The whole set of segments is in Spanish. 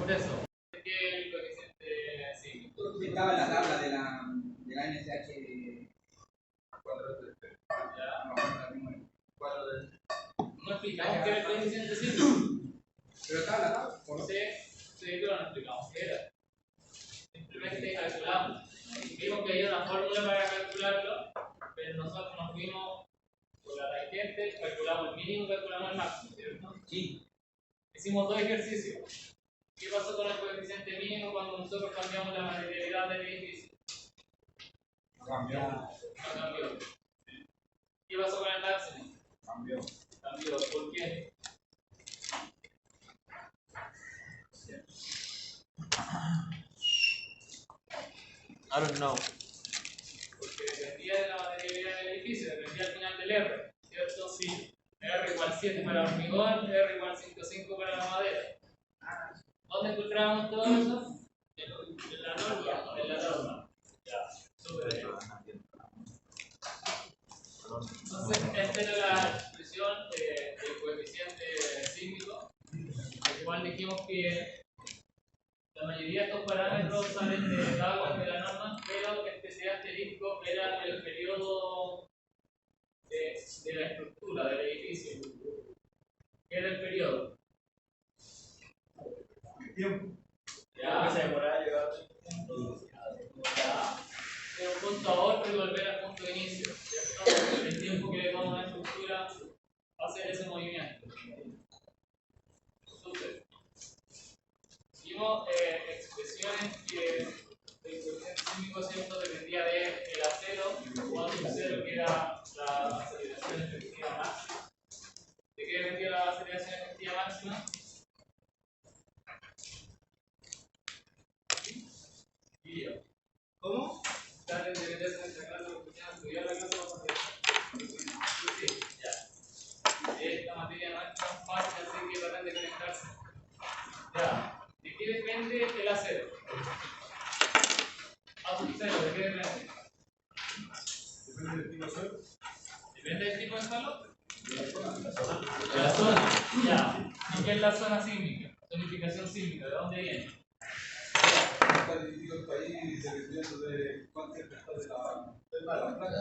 por eso. ¿Qué es el coeficiente sísmico? Estaba en la tabla de la NSH 433. No explicamos qué era el coeficiente sísmico. Pero estaba en la tabla, ¿o no? Sí, pero no explicamos qué era. Simplemente calculamos. Vimos que hay una fórmula para calcularlo, pero nosotros nos fuimos por la tangente, calculamos el mínimo, calculamos el máximo, ¿cierto? Sí. Hicimos dos ejercicios. ¿Qué pasó con el coeficiente mínimo cuando nosotros cambiamos la materialidad del edificio? Cambió. No cambió. ¿Qué pasó con el máximo? Cambió. Cambió. ¿Por qué? I don't know. Porque dependía de la materialidad del edificio, dependía al final del R, ¿cierto? Sí. R igual 7 para hormigón, R igual 5,5 para la madera. ¿Dónde encontrábamos todo eso? En la norma. En la norma. Ya, súper bien. Entonces, esta era la expresión del coeficiente sísmico, el cual dijimos que la mayoría de estos parámetros salen de tablas de la norma, pero este asterisco era el periodo de la estructura del edificio. ¿Qué era el periodo? El tiempo. Ya. Se demoraba a llegar De un punto a otro y volver al punto de inicio, ¿cierto? El tiempo que le toma una estructura hacer ese movimiento. Súper. Vimos expresiones que el coeficiente sísmico siempre dependía del acero, cuando el acero que era la aceleración efectiva máxima. ¿De qué dependía la aceleración efectiva máxima? ¿Cómo? Dale, depende de esta clase, porque ya estudiar la clase vamos a hacer. Sí, ya. Esta materia no es tan fácil, así que traten de conectarse. Ya. ¿De qué depende el acero? Acero, ¿de qué depende? Depende del tipo de suelo. ¿Depende del tipo de suelo? De la zona. Ya. ¿Y qué es la zona sísmica? Zonificación sísmica, ¿de dónde viene? Está dividido el país dependiendo de cuánto está de la placa.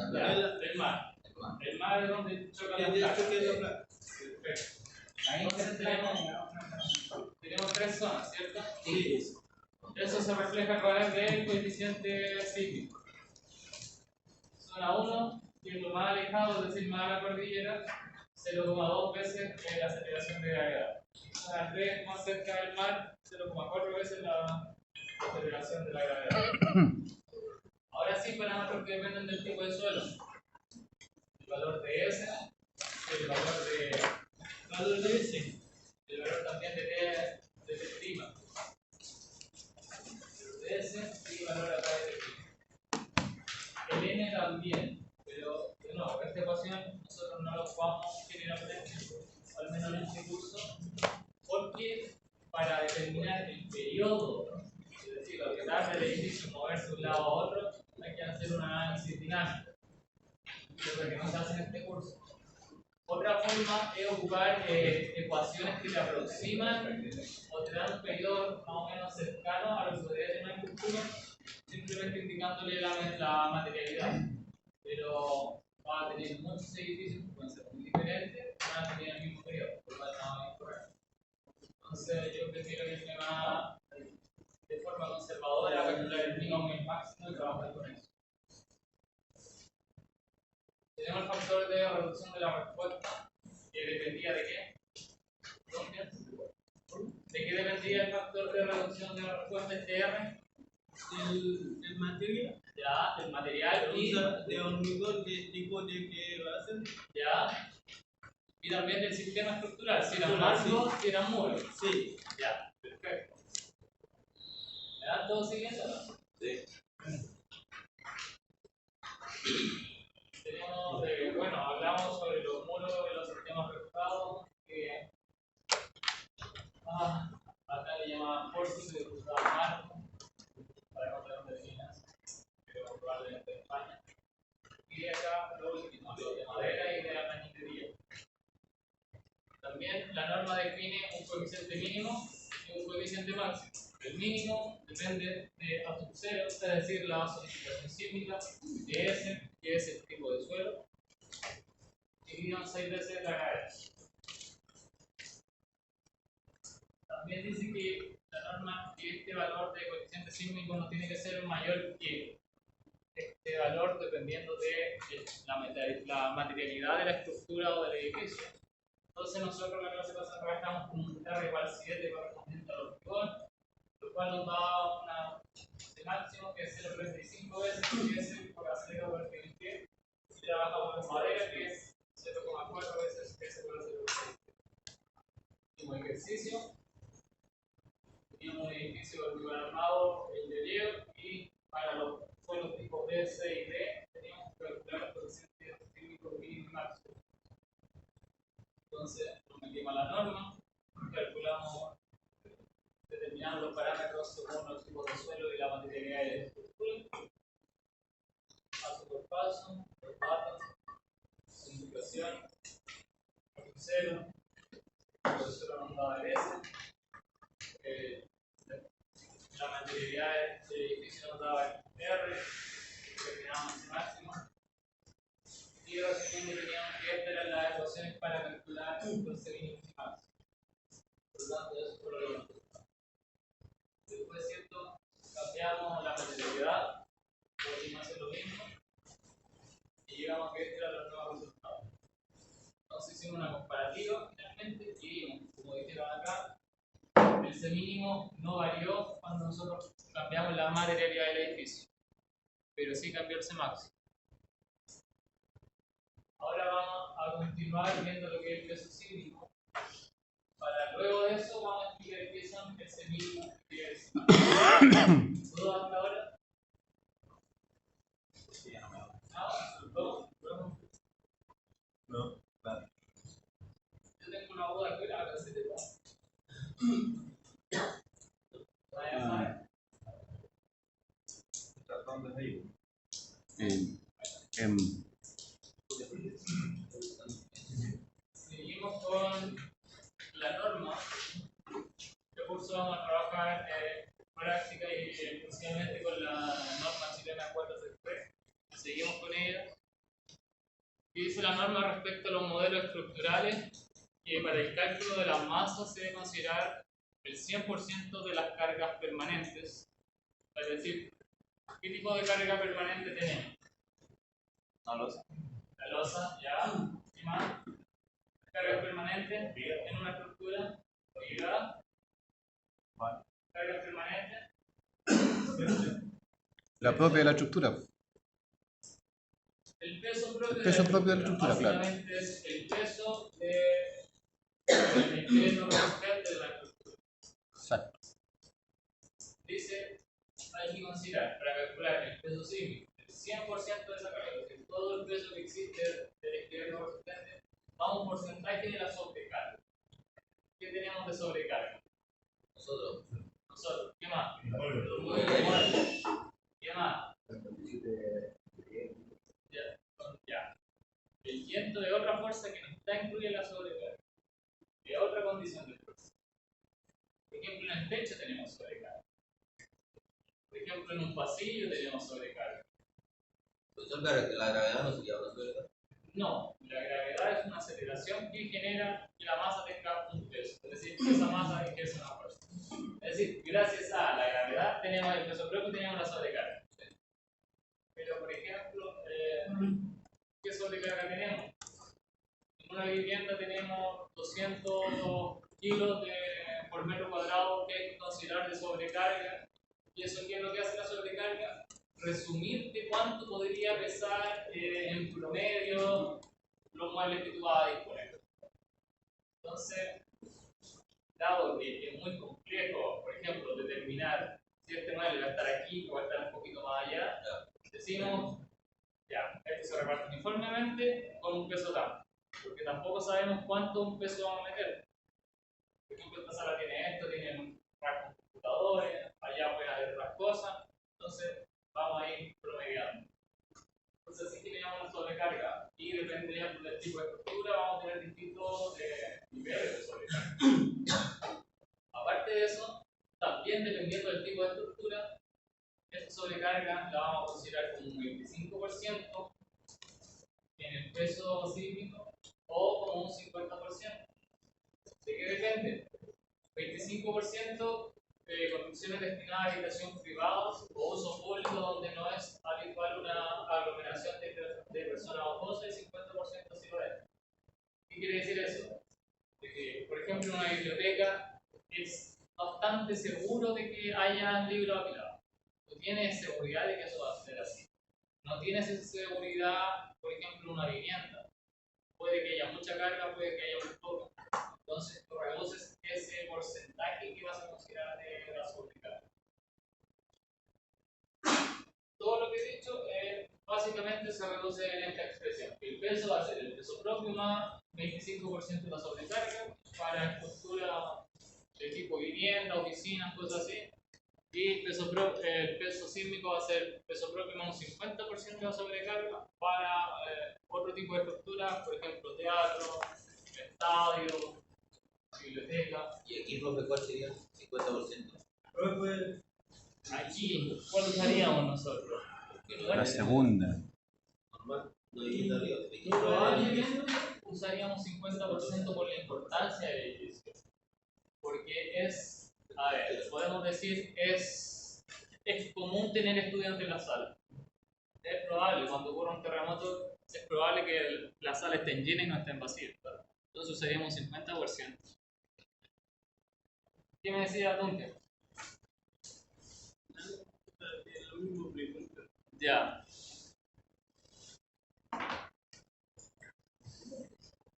Del mar. El mar es donde chocan las placas. Perfecto. Entonces tenemos tres zonas, ¿cierto? Sí. Eso se refleja a través del coeficiente sísmico. Zona 1, que es lo más alejado, es decir, más a la cordillera, 0,2 veces la aceleración de gravedad. Zona 3, más cerca del mar, 0,4 veces la aceleración de la gravedad. Ahora sí, parámetros que dependen del tipo de suelo. El valor de S, el valor de S, el valor también de T', de T', de S y valor acá de T'. El N también, pero de nuevo, esta ecuación nosotros no lo jugamos generalmente, al menos en este curso, porque para determinar el periodo, es decir, lo que tarda el edificio en moverse de un lado a otro, hay que hacer un análisis dinámico, lo que no se hace en este curso. Otra forma es ocupar ecuaciones que te aproximan o te dan un periodo más o menos cercano a lo que podría tener una estructura, simplemente indicándole la materialidad. Pero va a tener muchos edificios que pueden ser muy diferentes, van a tener el mismo periodo, por lo tanto no va a incorrer. Entonces yo prefiero irme más de forma conservadora, calcular el mínimo y el máximo y trabajar con eso. Tenemos el factor de reducción de la respuesta, que dependía de qué. ¿De qué dependía el factor de reducción de la respuesta este R? El material. Ya, del material y De hormigón, de tipo de que va a ser. ya. Y también del sistema estructural, si eran marcos, si eran muros. Sí. Ya, perfecto. ¿Me dan todo siguiendo? Sí. Tenemos, bueno, hablamos sobre los muros de los sistemas reforzados, que acá le llamaban forces, se usaba marco, para no tener definas, pero probablemente en España. Y acá lo último, lo de madera y de albañilería. También la norma define un coeficiente mínimo y un coeficiente coeficiente máximo. El mínimo depende de A sub 0, es decir, la zonificación sísmica de S, que es el tipo de suelo, dividido en 6 veces la gravedad. También dice que la norma que este valor de coeficiente sísmico no tiene que ser mayor que este valor dependiendo de la materialidad de la estructura o del edificio. Entonces nosotros en la clase pasada estamos con un R igual 7 correspondiente al hormigón, lo cual nos da una de máximo que es 0,35 veces, que es por acero por el que y trabajamos con madera que es 0,4 veces S por 0,6. Como ejercicio, teníamos un edificio de hormigón armado, el de Diego, y para los suelos tipo D, C y D teníamos que calcular los coeficientes sísmicos mínimo y máximo. Entonces nos metimos a la norma, calculamos, determinamos los parámetros según los tipos de suelo y la materialidad de la estructura. Paso por paso, los datos, simplificación, cero, el suelo nos daba el S, la materialidad del edificio nos daba el R, determinamos el máximo. Y resumiendo, teníamos que esperar las ecuaciones para calcular el mínimo y máximo. Por lo tanto, eso fue lo que nos gustó. Después, ¿cierto? Cambiamos la materialidad, volvimos a hacer lo mismo y llegamos a que este era los nuevos resultados. Entonces hicimos una comparativa finalmente y vimos, como dijeron acá, el C mínimo no varió cuando nosotros cambiamos la materialidad del edificio, pero sí cambió el C máximo. Ahora vamos a continuar viendo lo que es el peso sísmico. Para luego de eso vamos a explicar qué son el C mínimo y el C máximo. ¿Todo hasta ahora? No, claro. Yo tengo una duda que ahora se te pasa. Tratando de ahí. Seguimos con la norma. Este curso vamos a trabajar práctica y especialmente con la norma chilena 433. Seguimos con ella. ¿Qué dice la norma respecto a los modelos estructurales? Que para el cálculo de las masas se debe considerar el 100% de las cargas permanentes. Es decir, ¿qué tipo de carga permanente tenemos? La losa. La losa, ya. ¿Qué más? Cargas permanentes en una estructura obligada. Cargas permanentes. La propia de la estructura. El peso propio, El peso propio de la estructura, claro. Básicamente es el peso del peso resultante de la estructura. Exacto. Dice, hay que considerar para calcular el peso sísmico, el 100% de esa carga, es decir, todo el peso que existe del externo resultante, da un porcentaje de la sobrecarga. ¿Qué tenemos de sobrecarga? Nosotros. ¿Qué más? Muy bien. ¿Qué más? Ya. El viento es otra fuerza que no está incluida en la sobrecarga. Es otra condición de fuerza. Por ejemplo, en el techo tenemos sobrecarga. Por ejemplo, en un pasillo tenemos sobrecarga. Profesor, la gravedad no sería una sobrecarga. No, la gravedad es una aceleración que genera que la masa tenga un peso. Es decir, que esa masa ejerce una fuerza. Es decir, gracias a la gravedad tenemos el peso propio y tenemos la sobrecarga. Pero, por ejemplo, ¿qué sobrecarga tenemos? En una vivienda tenemos 200 kilos por metro cuadrado que hay que considerar de sobrecarga. ¿Y eso qué es lo que hace la sobrecarga? Resumir de cuánto podría pesar en promedio los muebles que tú vas a disponer. Entonces, dado que es muy complejo, por ejemplo, determinar si este mueble va a estar aquí o va a estar un poquito más allá, decimos, ya, esto se reparte uniformemente con un peso tanto, porque tampoco sabemos cuánto un peso vamos a meter. Por ejemplo, esta sala tiene esto, tiene un rack con computadores, allá puede haber otras cosas, entonces vamos a ir promediando. Entonces, así que le llamamos sobrecarga y dependiendo del tipo de estructura, vamos a tener distintos niveles de sobrecarga. Aparte de eso, también dependiendo del tipo de estructura, esta sobrecarga la vamos a considerar como un 25% en el peso sísmico o como un 50%. ¿De qué depende? 25% de construcciones destinadas a habitación privados o uso público donde no es habitual una aglomeración de personas o cosas, y 50% sí lo es. ¿Qué quiere decir eso? De que, por ejemplo, en una biblioteca es bastante seguro de que haya libros apilados. Tú tienes seguridad de que eso va a ser así. No tienes esa seguridad, por ejemplo, en una vivienda. Puede que haya mucha carga, puede que haya muy poca. Entonces, tú reduces ese porcentaje que vas a considerar de la sobrecarga. Todo lo que he dicho básicamente se reduce en esta expresión. El peso va a ser el peso propio más 25% de la sobrecarga para estructura de tipo vivienda, oficinas, cosas así. Y el peso sísmico va a ser peso propio más un 50% de la sobrecarga para otro tipo de estructura, por ejemplo, teatro, estadio, biblioteca. ¿Y aquí, profe, cuál sería? 50%. Aquí, ¿cuál usaríamos nosotros? La segunda. Normal. No hay vivienda arriba. Probablemente usaríamos 50% por la importancia del edificio. Porque es, a ver, podemos decir, es común tener estudiantes en la sala. Es probable, cuando ocurra un terremoto, es probable que la sala esté llena y no esté vacía. Entonces usaríamos 50%. ¿Qué me decía Duncan? Ya.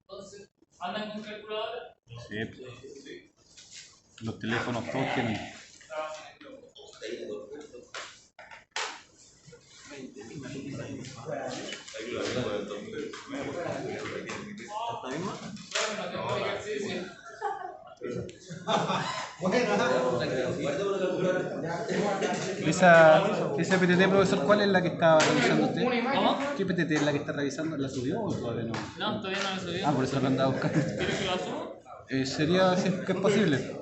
Entonces, ¿andan con calculadora? Sí. Los teléfonos todos tienen. Esa PTT, profesor, ¿cuál es la que está revisando usted? ¿Cómo? ¿Qué PTT es la que está revisando? ¿La subió o todavía no? No, todavía no lo subí. Ah, por eso lo andaba buscando. ¿Quieres que lo suba? Sería, si es que es posible.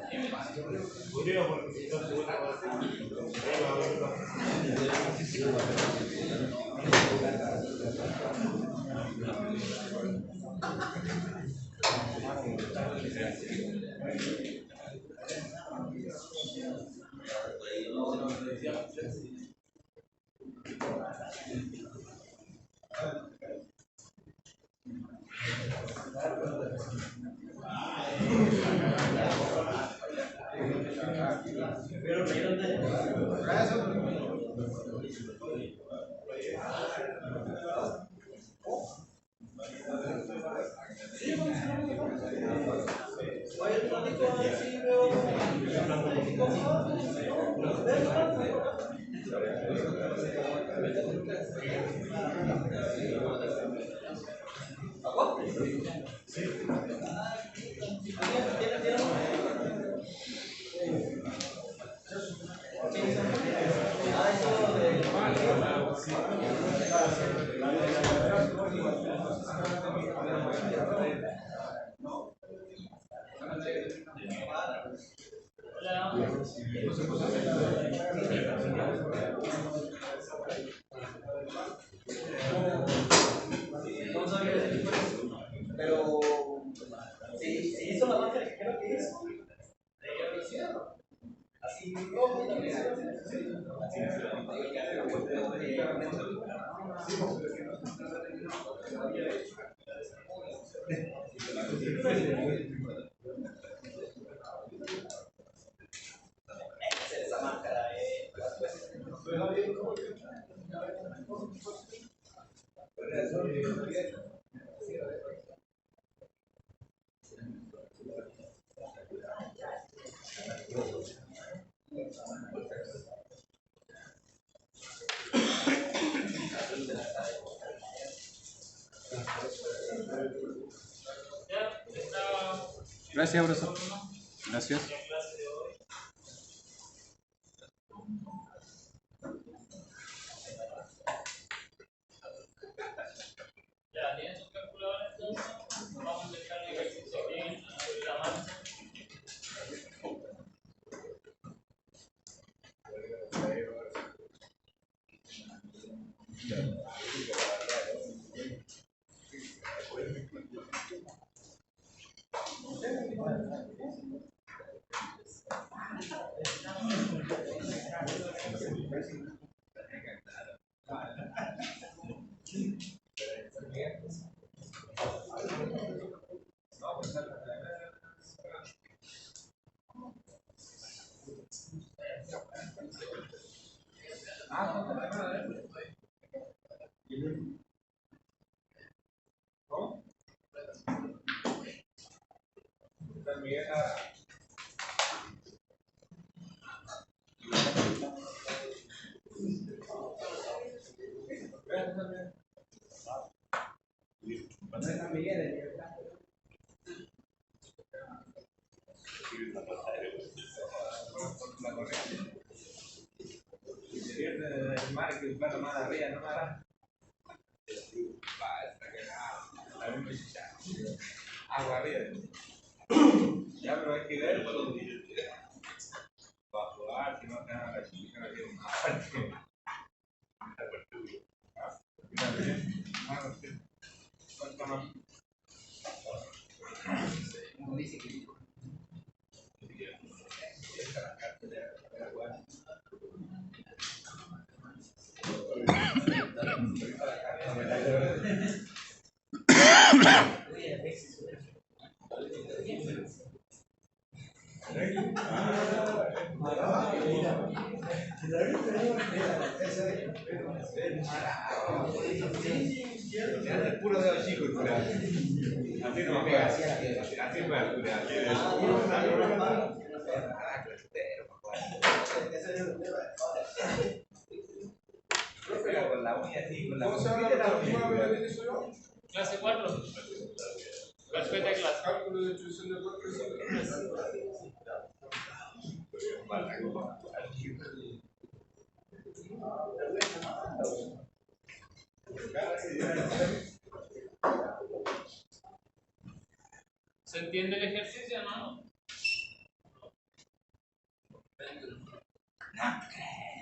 Pero si hizo la marca de creo que es así esa máscara Gracias, profesor. Gracias. Ya, ¿tienes tus calculadores entonces? Vamos a dejar el ejercicio aquí sobre la marcha. Agua arriba. Ya, pero hay que ver para jugar, si no te van a la chica, no tiene un parte. ¿Cuánto más? Es puro dedo chico, cuidado. Así no me pega. Así me va, cuidado. Con la uña así, con la uña. Clase 4. Carpeta de clase. Cálculo de distribución de cuerpos. ¿Se entiende el ejercicio, no?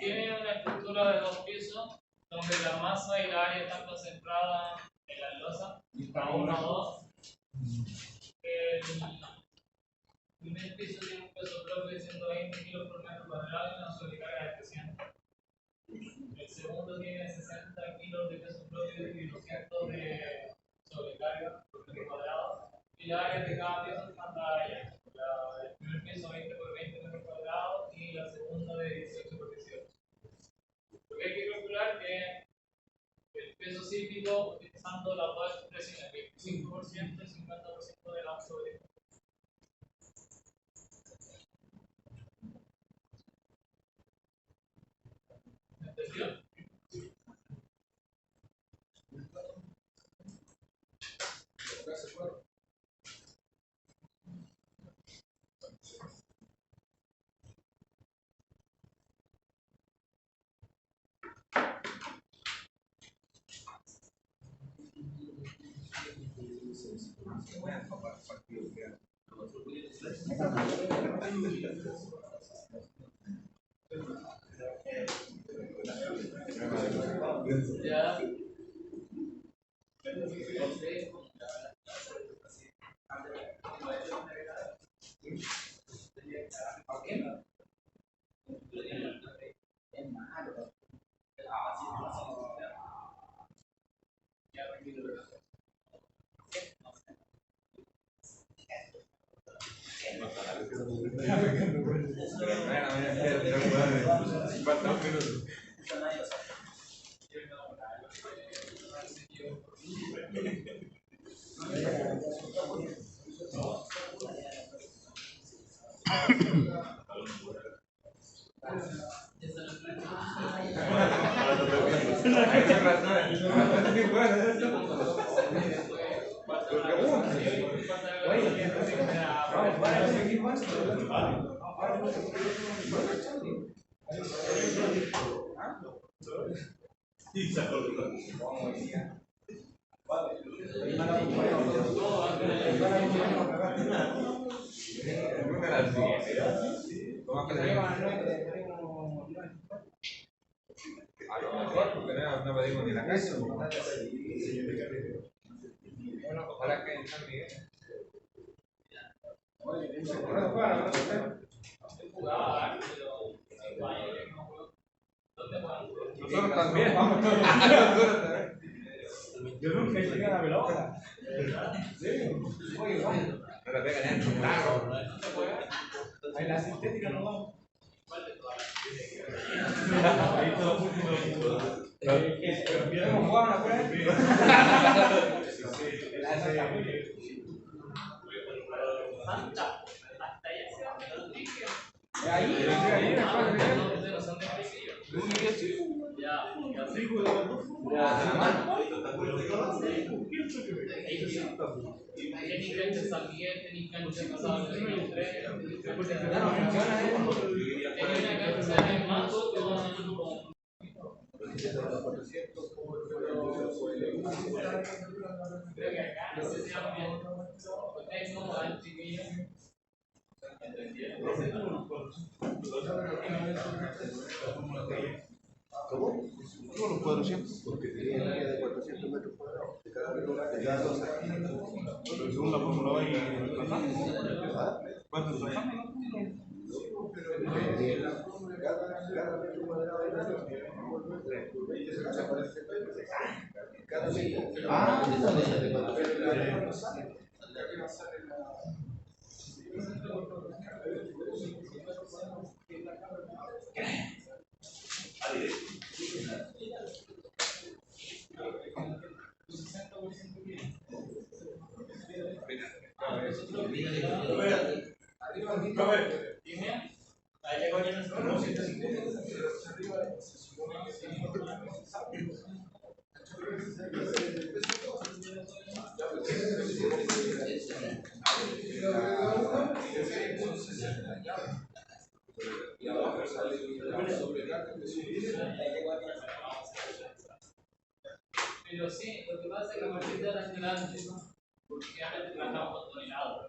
Tiene una estructura de 2 pisos donde la masa y la área están concentradas en la losa, a 1 o 2. El primer piso tiene un peso propio de 120 kilos por metro cuadrado y una sobrecarga de 300. El segundo tiene 60 kilos de peso propio y 200 de sobrecarga por metro cuadrado. Y la área de cada piso está allá. El primer piso 20 por 20 metros cuadrados y la segunda de 18 por 18. Lo que hay que calcular es el peso cíclico utilizando las dos expresiones, 25% y 50% de la sobrecarga. ¿Entendió? Ya. A lo mejor, porque no pedimos ni la casa. Ojalá que en San Miguel. Nosotros también. Yo nunca llegué a la pelota. Sí. Oye, bueno. Pero pegan en el claro. Ahí la sintética no va. ¿Hemos jugado una prueba? Hasta allá se va a dije. Ahí, No son de Cariquillo. Ya, ya sé. Tienen cancha San Miguel, tienen cancha Pasado del 2003, tienen una cancha en Mazo con creo que acá no sé si van bien. Ustedes como van, chiquillos. ¿Cómo los 400? Porque tenía un área de 400 metros cuadrados. De cada pelota, de cada dos. Pero según la fórmula va a ir pasando. ¿Vas desplazando? Pero cada metro cuadrado de la cada metro. Pero sí, lo que pasa es que a partir de ahora en adelante, porque ahora trabajamos con toneladas.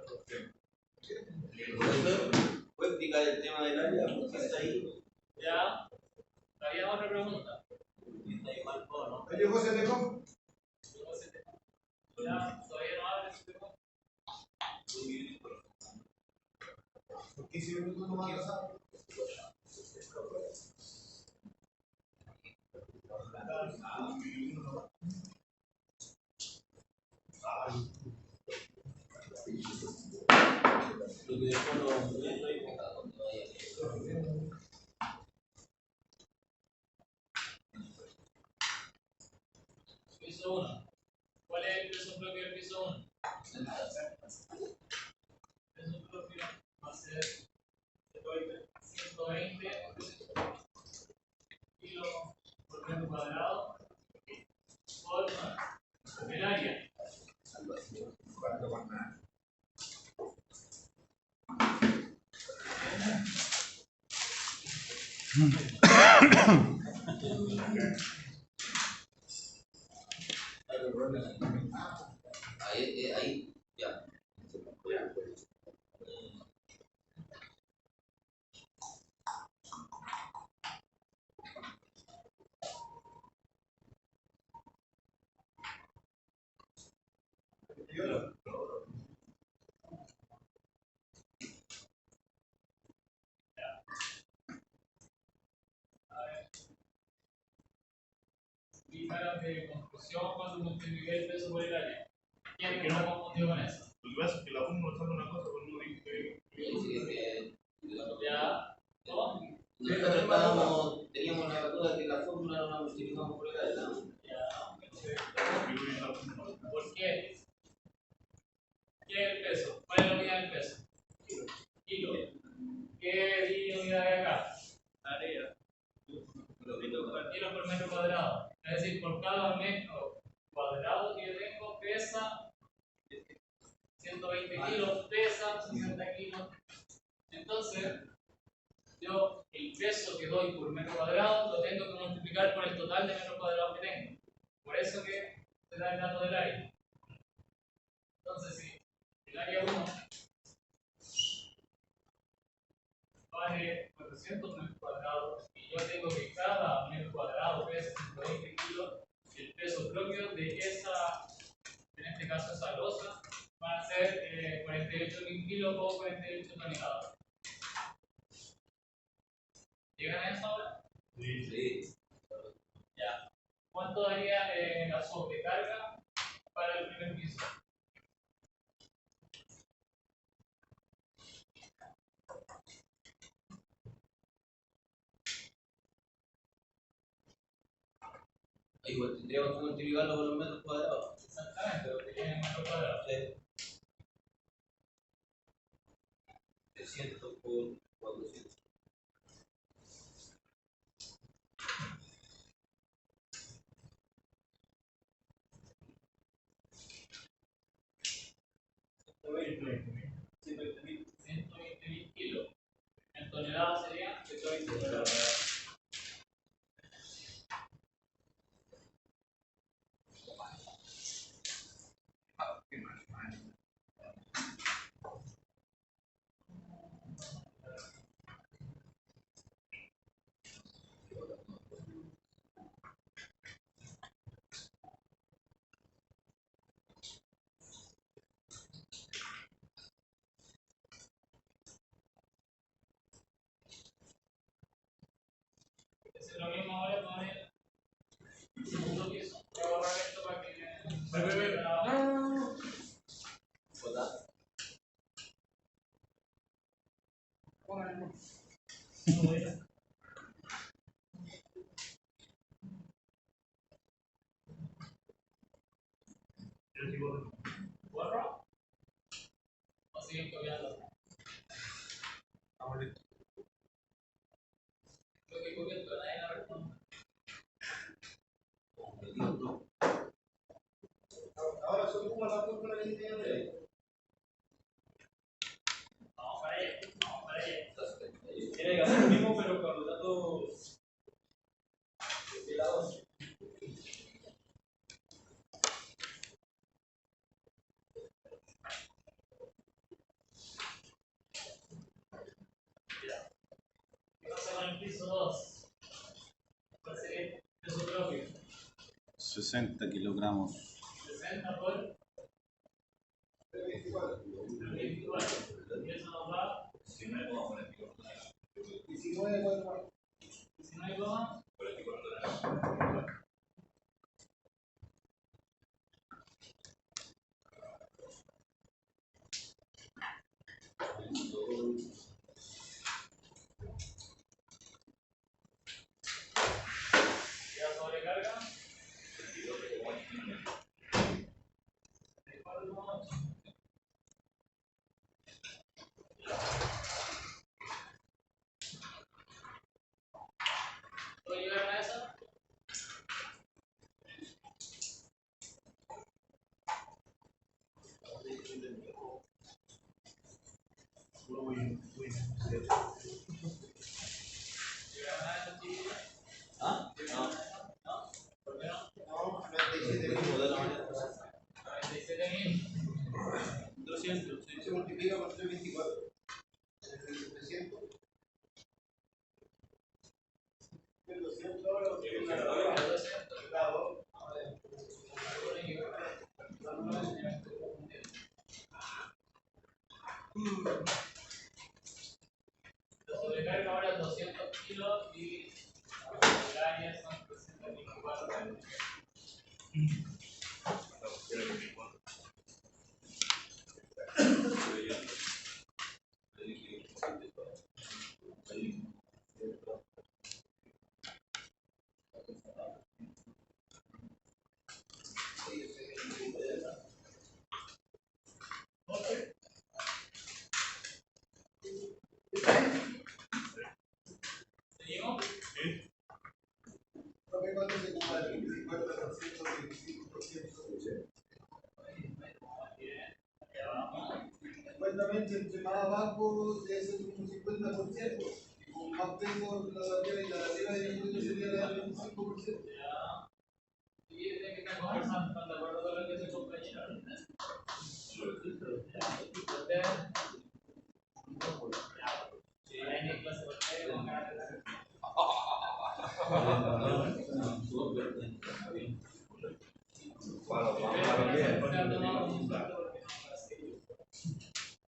Profesor, ¿puede explicar el tema del área? ¿Qué está ahí? Ya, había otra pregunta. Está ahí marcado, ¿no? ¿Ahí llegó ese teco? Ya, todavía no abre su pregunta. ¿Por 15 minutos no van a pasar? Lo que dejó los metros y cada donde vaya. Piso 1. ¿Cuál es el peso propio del piso 1? El peso propio va a ser 120 kilos por metro cuadrado por el área. Ahí, ya. Fíjate de construcción cuando multipliqué el peso por el área. ¿Quién que no me confundió con eso? Lo que pasa es que la fórmula sale una cosa, pero no dice. Ya, ¿no? Nosotros teníamos la duda que la fórmula no la multiplicamos por el área, ¿no? ¿Por qué? ¿Qué es el peso? ¿Cuál es la unidad del peso? Kilo. ¿Qué unidad hay acá? Área. Kilos por metro cuadrado. Es decir, por cada metro cuadrado que yo tengo pesa 120 kilos, pesa 60 kilos. Entonces, yo el peso que doy por metro cuadrado lo tengo que multiplicar por el total de metros cuadrados que tengo. Por eso que se da el dato del área. Entonces, si el área 1 vale 400 metros cuadrados y yo tengo que cada metro cuadrado pesa 120 kilos, el peso propio de esa, en este caso esa losa, va a ser 48.000 kilos o 48 toneladas. ¿Llegan a eso ahora? Sí. Ya. ¿Cuánto daría la sobrecarga para el primer piso? Igual tendríamos que multiplicarlo por los metros cuadrados. Exactamente, porque tiene metros cuadrados. 300 por 400. Sí, 120.000 kilos. En toneladas serían 120 toneladas. Es lo mismo ahora con el segundo piso. Voy a borrar esto para que. ¿Borro? ¿O siguen copiando? Creo que copio esto, nadie la responde. Ahora son como las fórmulas que tiene. Vamos para allá, vamos para allá. Tiene que hacer lo mismo, pero con los datos de la 12. ¿Qué pasa con el piso 2? ¿Cuál sería el peso propio? 60 kilogramos. 60 por 24. Y eso nos da 19 coma. ¿Y la sobrecarga? 34,8. ¿Puedo llegar a eso? ¿Llegar a eso, chiquillos? ¿Ah? No. ¿No? ¿Por qué no? No, 97.000 De la manera. 97.000. 200. se multiplica por 324. 300. 200 ahora lo que claro. La sobrecarga ahora es 200 kilos y el área son 324. ¿Seguimos? ¿Cuánto se ocupa el 50%, 25%? Supuestamente entre más abajo debe ser como un 50%, y con más peso la de arriba y la de arriba sería la del 25%. Ya. Y tiene que estar conversando, ¿están de acuerdo con lo que se compañero? ¿Ustedes? Sí, hay mi clase por qué, con ganas de hacer.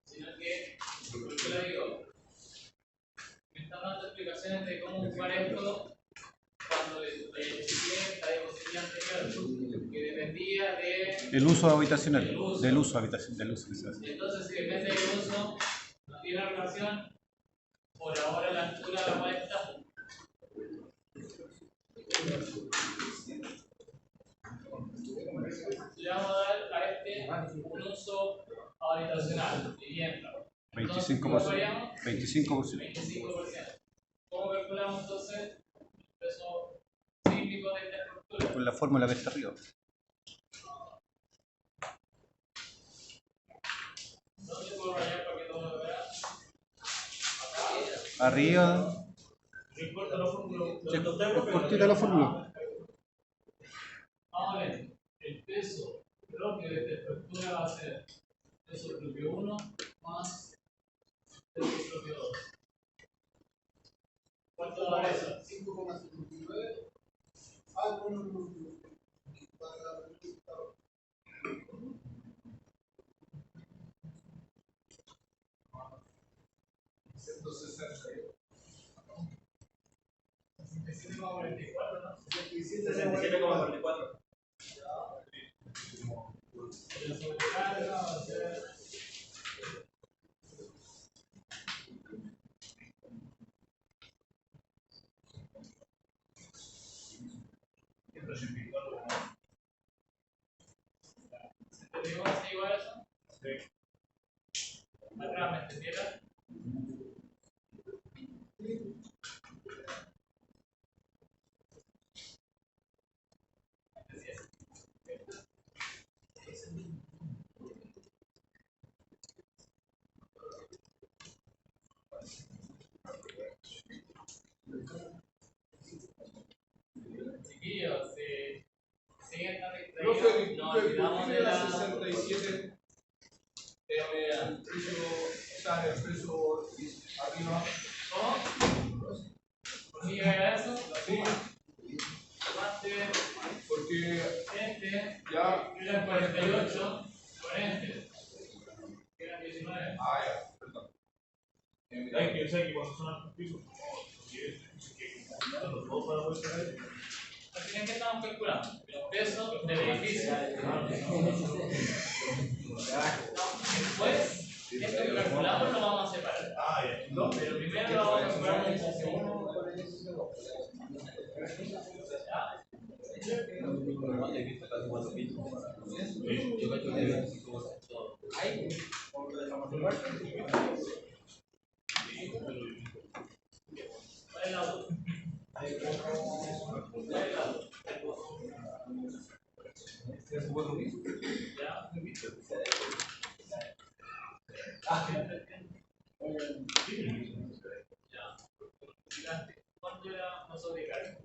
Sino que, ¿por qué lo digo? Me están dando explicaciones de cómo ocupar esto cuando lo expliqué en la diapositiva anterior, que dependía de. El uso habitacional. El uso. Del uso habitacional. Del uso que se hace. Entonces, si depende del uso, no tiene relación. Por ahora la altura de la muestra. Le vamos a dar a este un uso habitacional, vivienda. 25%. 25%. 25%. ¿Cómo calculamos entonces el peso sísmico de esta estructura? Con la fórmula que está arriba. ¿Dónde puedo rayar para que todo lo vea? Arriba. No importa la fórmula. Sí, es cortita la fórmula. Vamos a ver. El peso propio de esta estructura va a ser peso propio 1 más peso propio 2. ¿Cuánto da eso? 5,79. ¿no? 67,44. La sobrecarga va a ser. ¿Te digo así igual a eso? Sí. Atrás, ¿me entendieron? Chiquillos, siguen tan distraídos, nos olvidamos de la. 67. El precio, o sea, el precio arriba. ¿Cómo? ¿Por qué llega a eso? Sí, Tomaste porque este, ya. eran 48, con este, eran 19. Ya, perdón. Hay que pensar que cuando son altos pisos, los dos para poder saber. Al final, ¿qué estamos calculando? El peso del edificio. Después, esto que calculamos lo vamos a separar. No, Pero primero lo vamos a separar en segundo. ¿Cuál es la duda? ¿Cuál es la duda? ¿Ya? Ya. ¿Cuánto era la sobrecarga?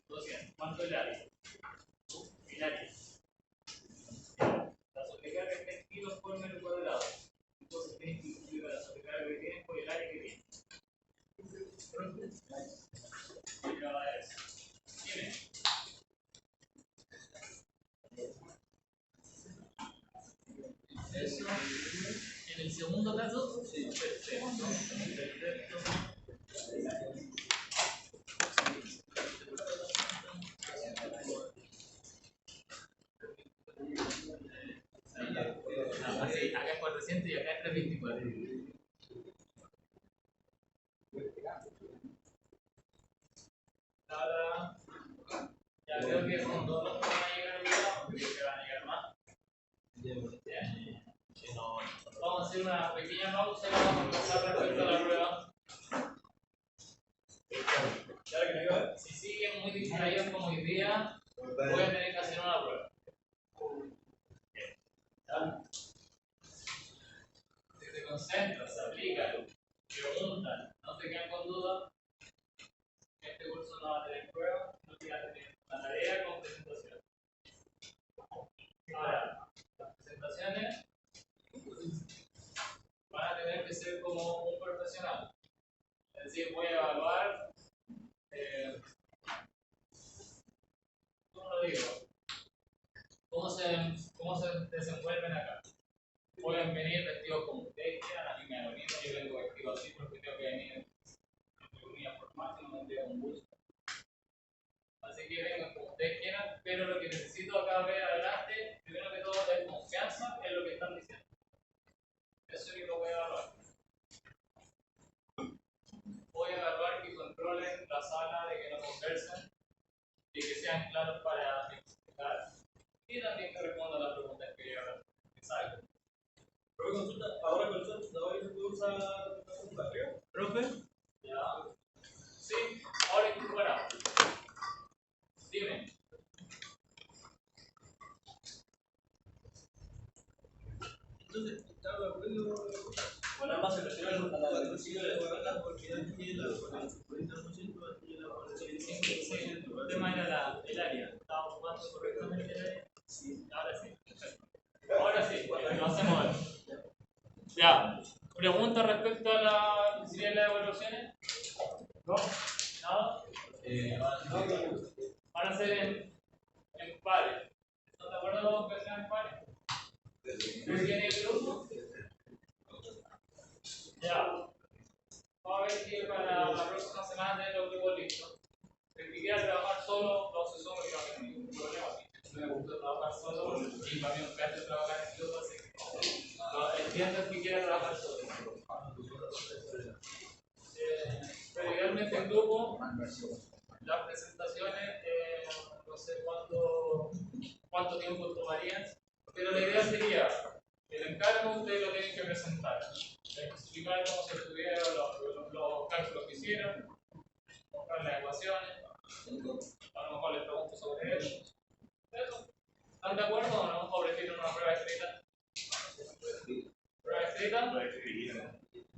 200. ¿Cuánto es el área? El área. La sobrecarga está en kilos por metro cuadrado. Entonces tienes que incluir la sobrecarga que tienes por el área que tienes. Ya va eso. ¿Tiene? Eso. En el segundo caso, perfecto. Perfecto. Así, acá es 400 y acá es 324. Ahora, ya creo que con todos los que van a llegar ahorita, porque creo que van a llegar más. Bien. Vamos a hacer una pequeña pausa y vamos a empezar respecto a la prueba. Si siguen muy distraídos como hoy día, voy a tener que hacer una prueba. ¿Ya? Si se concentran, se aplican, preguntan, no se quedan con dudas, este curso no va a tener prueba, no va a tener la tarea con presentación. Ahora, las presentaciones van a tener que ser como un profesional. Es decir, voy a evaluar, ¿cómo lo digo? ¿Cómo se desenvuelven acá? Pueden venir vestidos como ustedes quieran, a mí me da lo mismo, yo vengo vestido así porque tengo que venir en una formal, no me tengo un bus. que necesito acá ver adelante, primero que todo, es confianza en lo que están diciendo. Eso es lo que voy a evaluar. Voy a evaluar que controlen la sala, de que no conversen y que sean claros para explicar y también que respondan las preguntas que salgan. Profe, consulta, ahora con el ahora se puede usar la pregunta arriba. ¿Profe? Ya. Sí, ahora incorporamos. Dime. Entonces, claro, bueno, además se refiere a la velocidad de la porque aquí la 40% aquí la 45%. El tema era el área. ¿Estaba ocupando correctamente el área? Sí. Ahora sí. Perfecto. Ahora sí, lo hacemos ahora. Ya. ¿Pregunta respecto a la serie de las evaluaciones? ¿No? ¿Nada? Van a ser en pares. ¿Están de acuerdo que sean en pares? ¿No tiene el grupo? Ya. Vamos a ver si para la próxima semana tenemos los grupos listos. El que quiera trabajar solo, lo hace solo y no hay ningún problema. Me gusta trabajar solo y para mí me encanta trabajar en grupo, así que entiendo el que quiera trabajar solo. Pero idealmente en grupo, las presentaciones, no sé cuánto tiempo tomarían, pero la idea sería el encargo ustedes lo tienen que presentar, explicar cómo se estuvieron los cálculos que hicieron, mostrar las ecuaciones, a lo mejor les pregunto sobre eso. ¿Están de acuerdo o no? ¿O prefieren una prueba escrita? ¿Prueba escrita?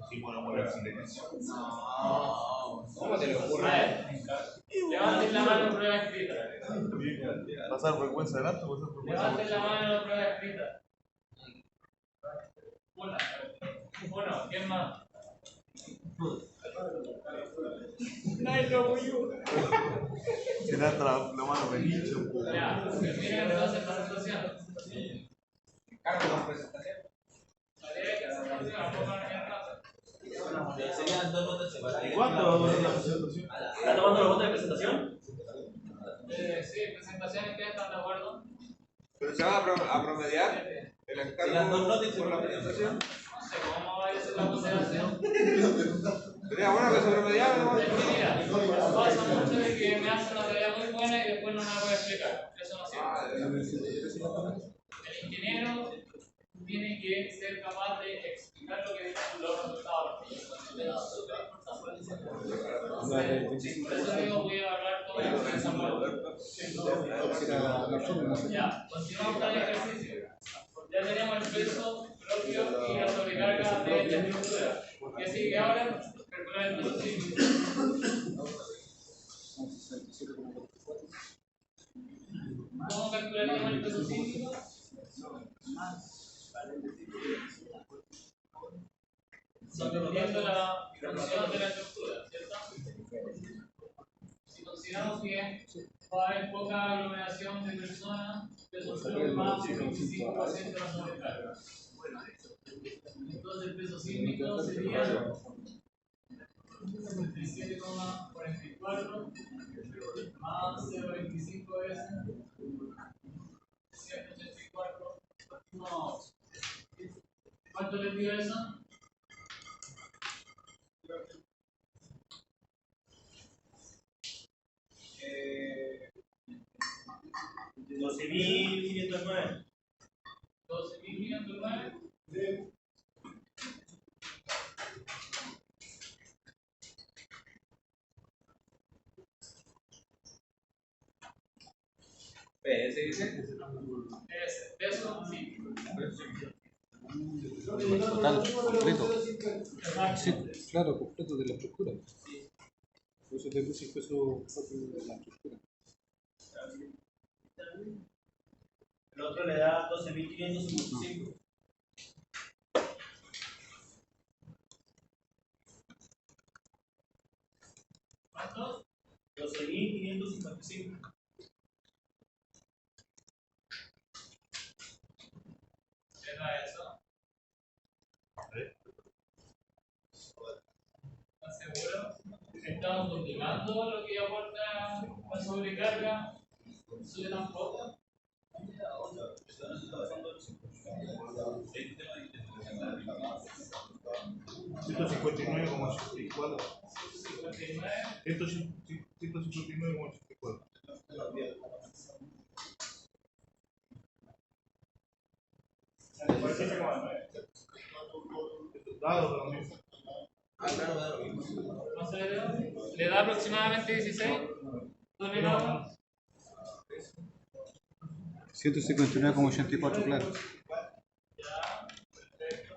Sí, bueno, bueno, silencio. ¿Cómo te lo A ocurre? ver, levanten la mano en prueba escrita. Pasar vergüenza adelante, pasar vergüenza Levanten la mano en prueba escrita. Uno, ¿quién más? Nadie lo apoyó. Si te entra la mano de nicho, pues. Ya, terminen entonces la presentación. Cargo con presentación. Tarea de presentación, pongan en casa. Serían dos notas separadas. ¿Cuánto va a durar la presentación? ¿Está tomando la nota de presentación? Sí, presentaciones, ¿ustedes están de acuerdo? Pero se va a promediar el Serían dos encargo notas por la separadas. presentación. No sé cómo va a ser la consideración. Sería bueno que se promediara, ¿no? Es que mira, pasa mucho de que me hacen una tarea muy buena y después no me la voy a explicar. Eso no sirve. El ingeniero tiene que ser capaz de explicar lo que dicen los resultados. Es súper importante. Por eso digo, voy a hablar todo lo que se Ya, continuamos con el ejercicio. Ya tenemos el peso propio y la sobrecarga de la estructura. ¿Qué sigue ahora? Calcular el peso sísmico. ¿Cómo calcularíamos el peso sísmico? Dependiendo la función de la estructura, ¿cierto? Si consideramos que va a haber poca aglomeración de personas, peso propio más del 25% de la sobrecarga. Entonces el peso sísmico sería 57,44 más 0,25 es 184. No. ¿Cuánto les dio eso? Eh, 12.509. 12.509. PS dice. Es peso sísmico. Total, completo. Sí, claro, completo de la estructura. Por eso te puse el peso de la estructura. El otro le da 12.555. ¿Cuántos? 12.555. ¿Qué da eso? ¿Estás seguro? ¿Estamos optimando lo que aporta la sobrecarga? Sube tampoco. 159,84. 59. 159,84. Dado también. Claro, claro. ¿No se le dio? ¿Le da aproximadamente 16 toneladas? 159,84, claro. Ya, perfecto.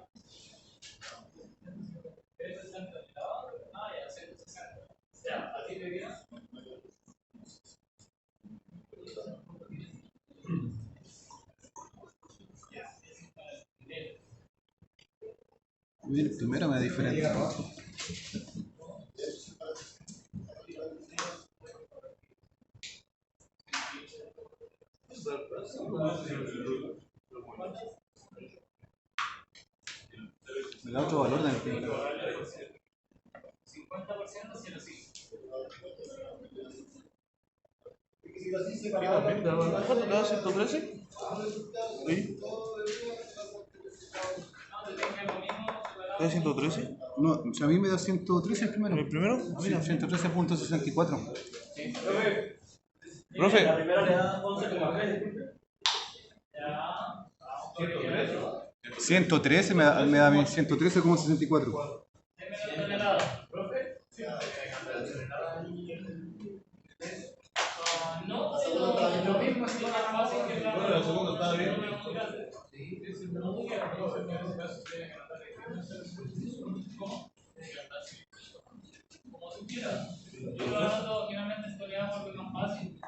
160 toneladas. Ah, ya, 160. Ya, ¿a ti te dio? Bien, primero me da diferencia. Me da otro valor del fin. 50% si lo sigue. ¿Cuánto te da 113? ¿Sí? ¿Te da 113? No, o sea, a mí me da 113 el primero. ¿El primero? Sí, 113,64. Profe. La primera le da 11,3. Ya. 113 me da a mí 113,64. Deme la tonelada. ¿Profe? No, es lo mismo, es más fácil que la. Bueno, la segunda estaba bien. ¿Cómo? Como tú quieras. Yo lo anoto finalmente historiado porque es más fácil.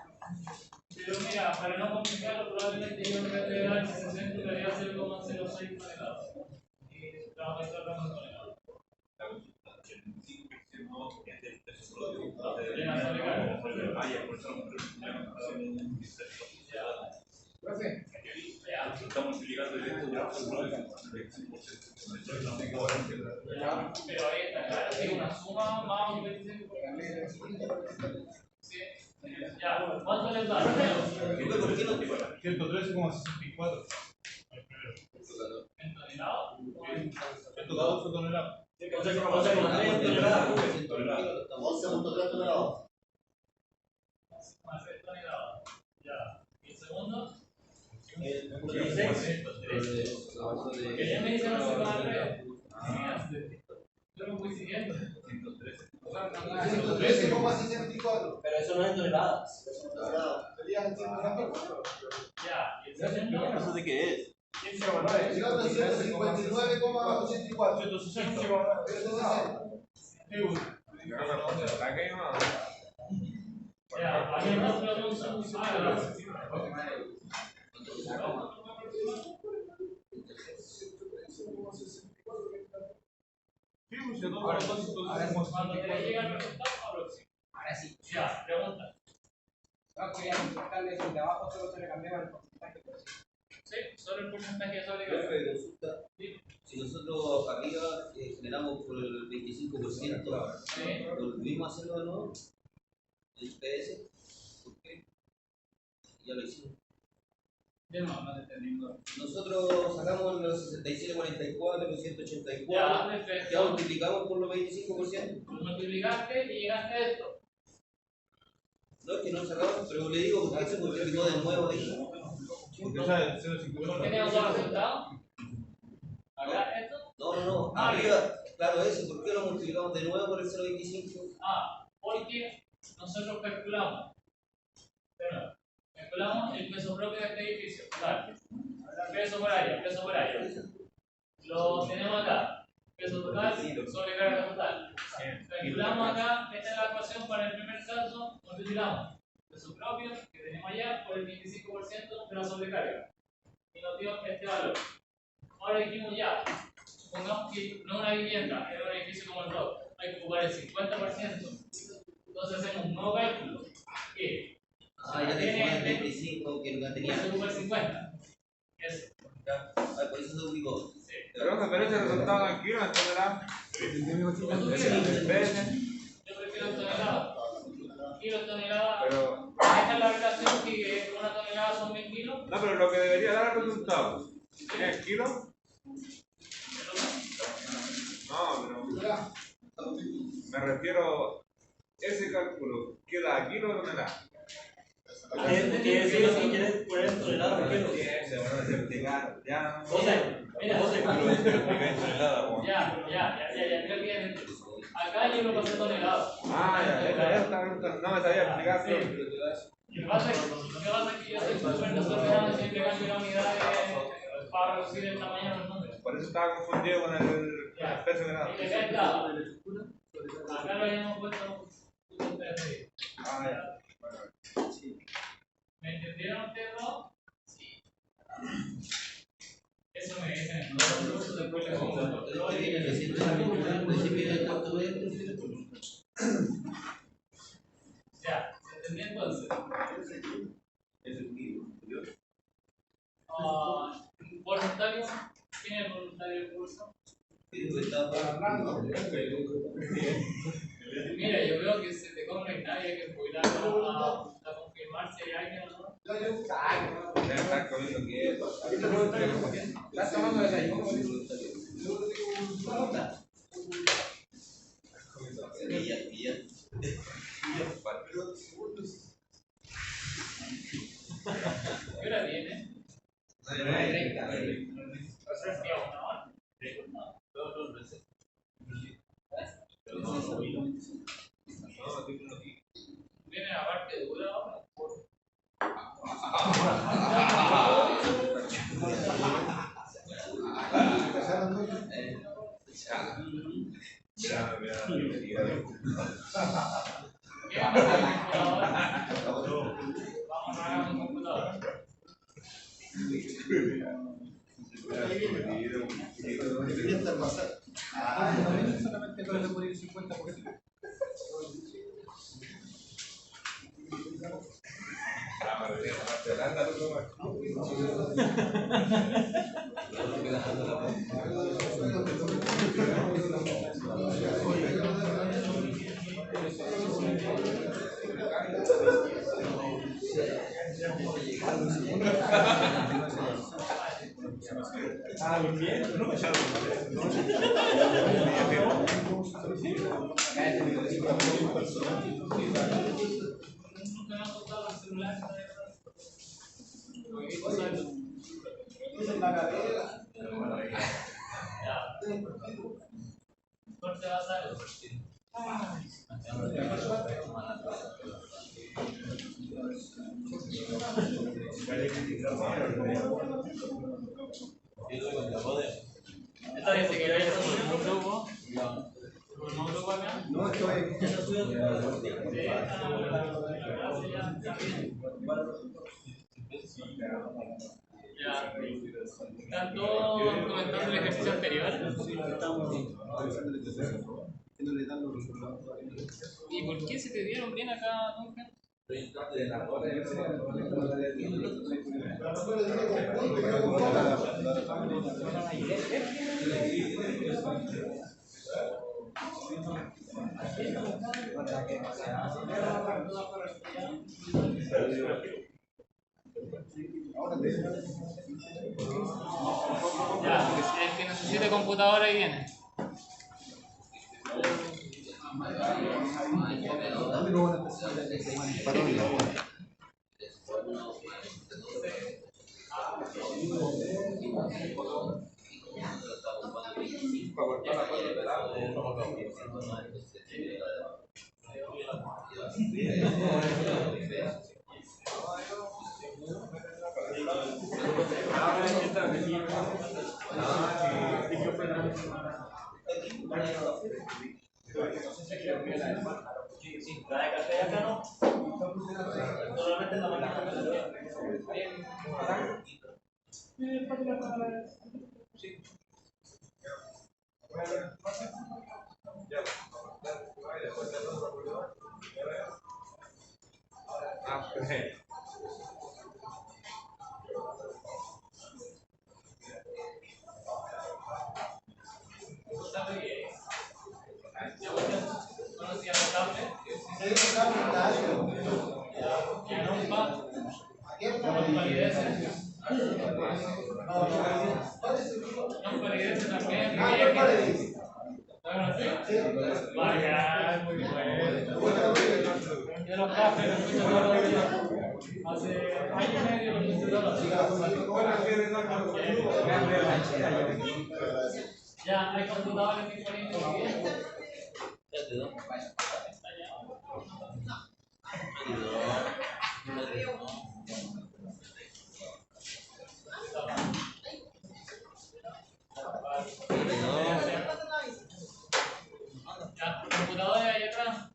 Pero mira, para no complicarlo, probablemente yo en vez de dar 60 debería hacer 0,06 toneladas. Y trabajo esta rama de toneladas. Estamos llegando directo ya. Pero ahí está, claro, sí, una suma más un 25%. Sí. Ya, ¿cuánto les da? 113,64. ¿En toneladas? 114 toneladas. 11,3 toneladas. 11,3 toneladas. Más 6 toneladas. Ya. ¿Y el segundo? 16. Que ya me dicen hace más de. Yo me voy siguiendo. 113,64. Pero eso no es en toneladas. Ya. ¿Y el segundo? ¿Eso de qué es? 159,84. 160. Ya, hay una pregunta. Cuando te llega el resultado, aproxima. Ahora sí. Ya, pregunta. No, quería consultarle si de abajo solo se le cambiaba el porcentaje. Sí, solo el porcentaje sobre Profe, consulta. Si nosotros arriba generamos por el 25%, ¿volvimos a hacerlo de nuevo? ¿El PS? ¿Por qué? Ya lo hicimos. Yo no te entendí. Nosotros sacamos los 67,44, los 184, Ya, ya perfecto. multiplicamos por los 25%. Lo multiplicaste y llegaste a esto. No es que no sacamos, pero le digo porque se multiplicó de nuevo ahí. Porque sabe, ¿Por qué 0,50. tenemos dos resultados? ¿Acá esto? No, arriba, claro, eso, ¿por qué lo multiplicamos de nuevo por el 0,25? Ah, porque nosotros calculamos. Pero, calculamos el peso propio de este edificio. Total. Peso por área, peso por área. Lo tenemos acá. Peso total sobre carga total. Calculamos acá, esta es la ecuación para el primer caso, multiplicamos peso propio que tenemos allá por el 25% de la sobrecarga. Y nos dio este valor. Ahora dijimos ya, supongamos que no es una vivienda, es un edificio como el rock, hay que ocupar el 50%. Entonces hacemos un nuevo cálculo. ¿Qué? Ya tenemos el 25 que no tenía. Se ocupa el 50. Eso. Por eso se duplicó. Sí. Pero ese resultado tranquilo, entonces la. Como tú quieras. Yo prefiero en toneladas. Kilos toneladas. Pero. Esta es la relación que No, pero lo que debería dar el resultado. ¿Tiene el kilo? No, pero me refiero, ese cálculo, ¿queda a kilo o tonelada? Quiere decir si quieres poner en toneladas por kilo. Ya. 12, mira, 12 kilos. Ya, creo que acá yo lo pasé tonelada. Ya está, no me sabía explicar. Sí. Lo que pasa es que yo soy súper desordenado, siempre cambio la unidad para reducir el tamaño de los números. Por eso estaba confundido con el peso de nada. Y acá está. Acá lo habíamos puesto punto 3. ¿Me entendieron ustedes dos? Sí. Eso me dicen. Después les pongo. Ya, ¿se entendió entonces? ¿Voluntario? ¿Quién es el voluntario del curso? Mira, yo veo que se te compra y nadie que jubilar a confirmar si hay alguien o no. Debe estar comiendo que es. ¿Estás tomando desayuno? ¿Qué hora viene? Viene la parte dura ahora. Vamos a un computador. Solamente para le poner 50%. Corte basal. ¿Esta dice que vaya a ser un grupo? ¿Un grupo acá? No, estoy. Ya. ¿Están todos comentando el ejercicio anterior? ¿Y por qué se te dieron bien acá, Duncan? Ya, el que necesite computadora ahí viene. La de café acá no. Solamente en la máquina de café. ¿Conocían la tablet? Ya no, validez. No, pero ese también. Vaya, muy bueno. Yo los cafés los escucho todos los días. Hace año y medio los escucho todos los días. Ya, hay computadores disponibles. Ya te doy. Ya, computadores ahí atrás.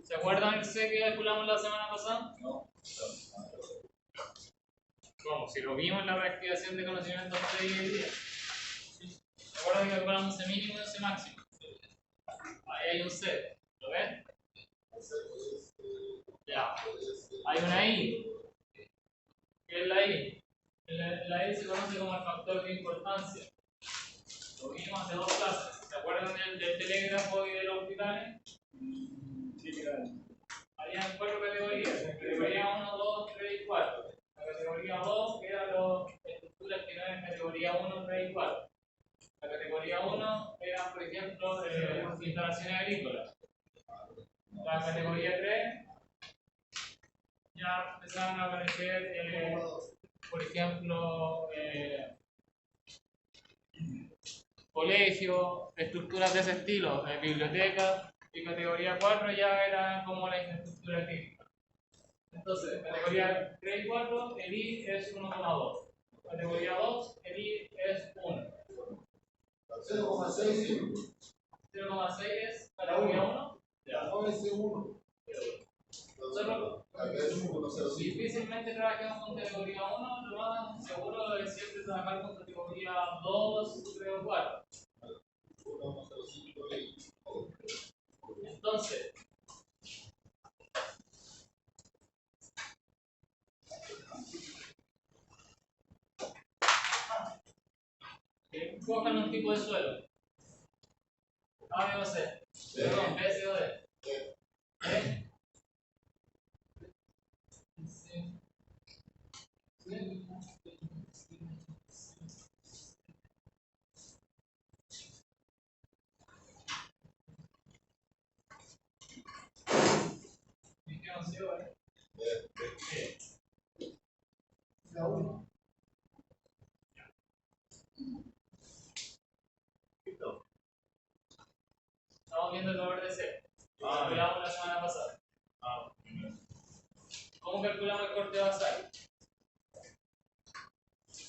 ¿Se acuerdan el C que calculamos la semana pasada? No. ¿Cómo? Si lo vimos en la reactivación de conocimientos de hoy día. ¿Se acuerdan que calculamos C mínimo y C máximo? Ahí hay un C. ¿Lo ven? Ya. Hay una I. ¿Qué es la I? La I se conoce como el factor de importancia. Lo vimos hace 2 clases. ¿Se acuerdan del telégrafo y de los hospitales? Habían 4 categorías. Categoría 1, 2, 3 y 4. La categoría 2 eran las estructuras que no eran categoría 1, 3 y 4. La categoría 1 eran, por ejemplo, instalaciones agrícolas. La categoría 3 ya empezaron a aparecer, por ejemplo, colegios, estructuras de ese estilo, bibliotecas, y categoría 4 ya era como la infraestructura crítica. Entonces, categoría 3 y 4, el I es 1,2. Categoría 2, el I es 1. 0,6 es categoría 1. Ya. No es 1. Nosotros difícilmente trabajamos con categoría 1, lo más seguro es siempre trabajar con categoría 2, 3 o 4. Entonces, cojan un tipo de suelo. A, B o C. Perdón, B, C o D. ¿B? Dijeron C o D. La 1. Estamos viendo el valor de C. Lo calculamos la semana pasada. ¿Cómo calculamos el corte basal?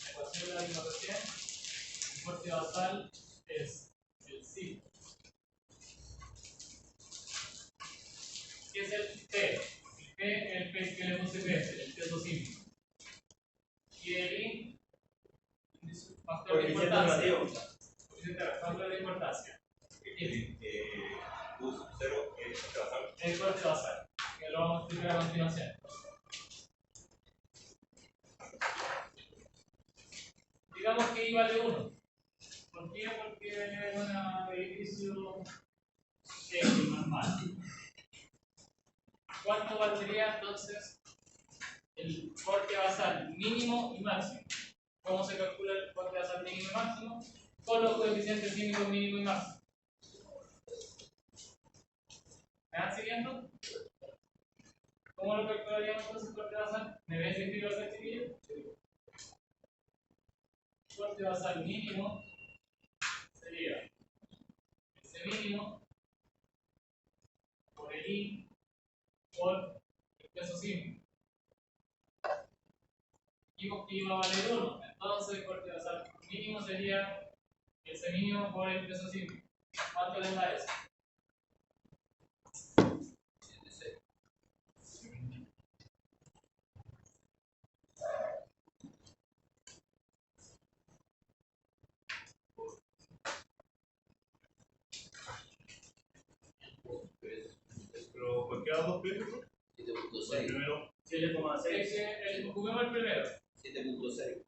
La ecuación de la misma recién. El corte basal es el C. ¿Qué es el P? El P es el P que le puse P, el peso simple. Y el I, factor de importancia. Factor de importancia. U0 es corte basal. El corte basal, que lo vamos a explicar a continuación. Digamos que I vale 1. ¿Por qué? Porque es un edificio X normal. ¿Cuánto valdría entonces el corte basal mínimo y máximo? ¿Cómo se calcula el corte basal mínimo y máximo? Con los coeficientes químicos mínimo y máximo. ¿Me van siguiendo? ¿Cómo lo calcularíamos entonces el corte basal? ¿Me ven si escribo acá, chiquillos? El corte basal mínimo sería ese mínimo por el I por el peso simple. Dijimos que iba a valer 1, entonces el corte basal mínimo sería ese mínimo por el peso simple. ¿Cuánto les da eso? 7,6. Ocupemos el primero. 7.6.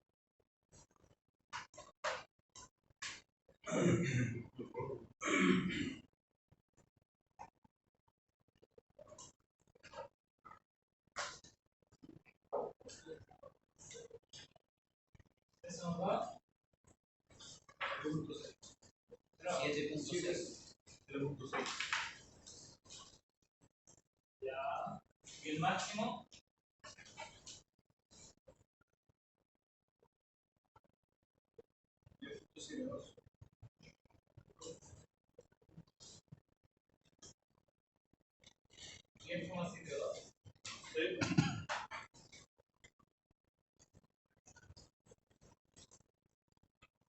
Eso nos da 7.6. 3.6. ya. Y el máximo.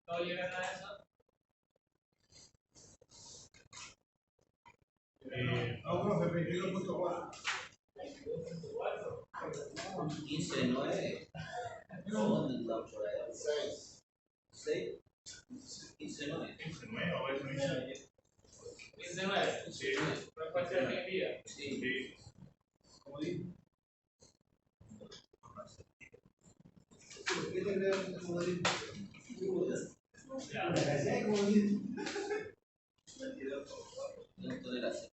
¿No llegan a eso? No, profe, 22.4. 15.9. ¿Dónde andamos por allá? 6. 15.9. 15.9, o eso dice. 19. Sí. Respuesta definitiva. Sí. Como dice. Ya. No tolerancia.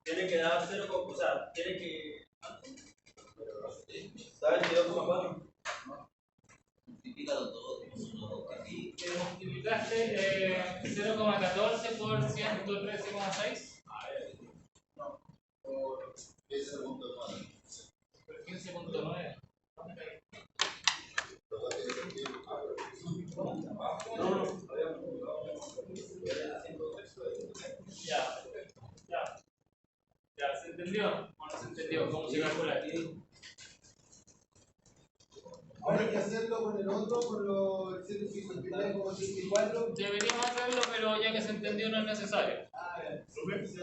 Tiene que dar 0, o sea, tiene que dar 22.4. Multiplícalo todo. Uno aquí. Multiplicaste 0,14 por 113,6. Por 15.9. Ya. Ya, ¿se entendió? ¿O no se entendió? ¿Cómo se calcula aquí? Ahora hay que hacerlo con el otro, con los 159,64. Deberíamos hacerlo, pero ya que se entendió no es necesario.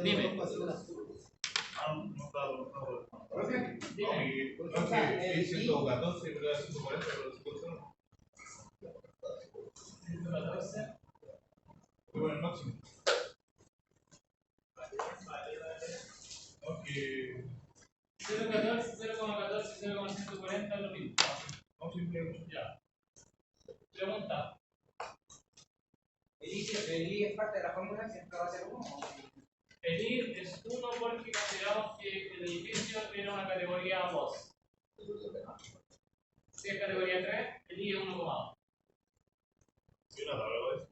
Dime. No está. ¿Profe? Dime. No, que es 114, pero es 140, pero 140. 114. Muy bueno, el máximo. Aunque. 0,14, 0,140 es lo mismo. Vamos simple. Ya. Pregunta. El I es parte de la fórmula, siempre va a ser 1. El I es 1 porque consideramos que el edificio era una categoría 2. Si es categoría 3, el I es 1,2. Sí, una tabla es.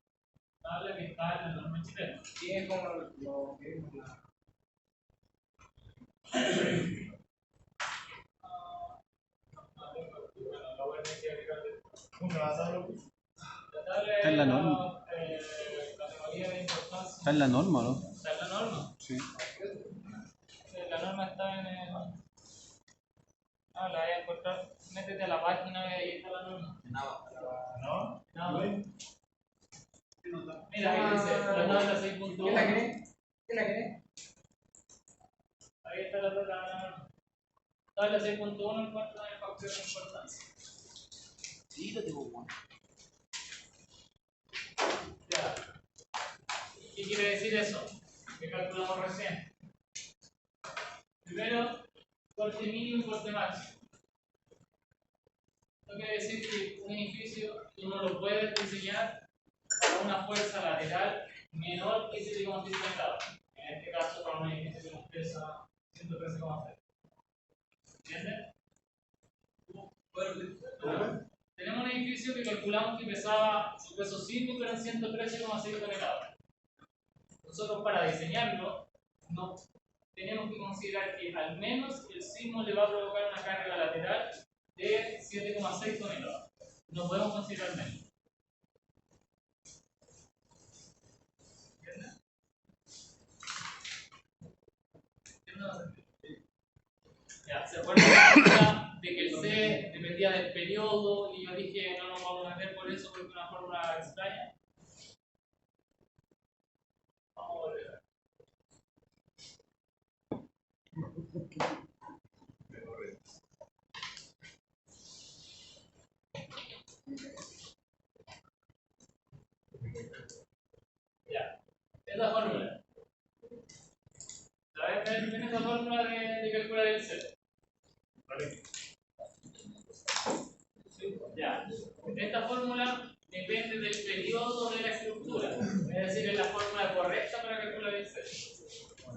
Tabla que está en la norma chilena. Y es como lo que vimos en la. Bueno, la voy a tener que agregar después. Una tabla. La tabla Está en la norma. Categoría de importancia. Está en la norma, ¿no? ¿Está en la norma? Sí. La norma está en el. Ah, la voy a encontrar. Métete a la página y ahí está la norma. ¿No? No. Mira, ahí dice la tabla 6.1. ¿Quién la cree? ¿Quién la cree? Ahí está la norma. Tabla 6.1 en cuanto a factor de importancia. Sí, lo tengo bueno. Ya. ¿Qué quiere decir eso? Que calculamos recién. Primero, corte mínimo y corte máximo. Esto quiere decir que un edificio tú no lo puedes diseñar a una fuerza lateral menor que 7,6 grados. En este caso, para un edificio que nos pesa 113,6. ¿Entiendes? Bueno, tenemos un edificio que calculamos que pesaba, su peso sísmico eran 113,6 toneladas. Nosotros para diseñarlo, no tenemos que considerar que al menos el sismo le va a provocar una carga lateral de 7,6 toneladas. No podemos considerar menos. ¿Entiendes? Ya, ¿se acuerdan de que el C dependía del periodo y yo dije no nos vamos a meter por eso porque es una fórmula extraña? Vamos a volver. Ya, esta fórmula. ¿Sabes? Tiene esta fórmula de calcular el C. Ahora, esta fórmula depende del periodo de la estructura, es decir, es la fórmula correcta para calcular el C.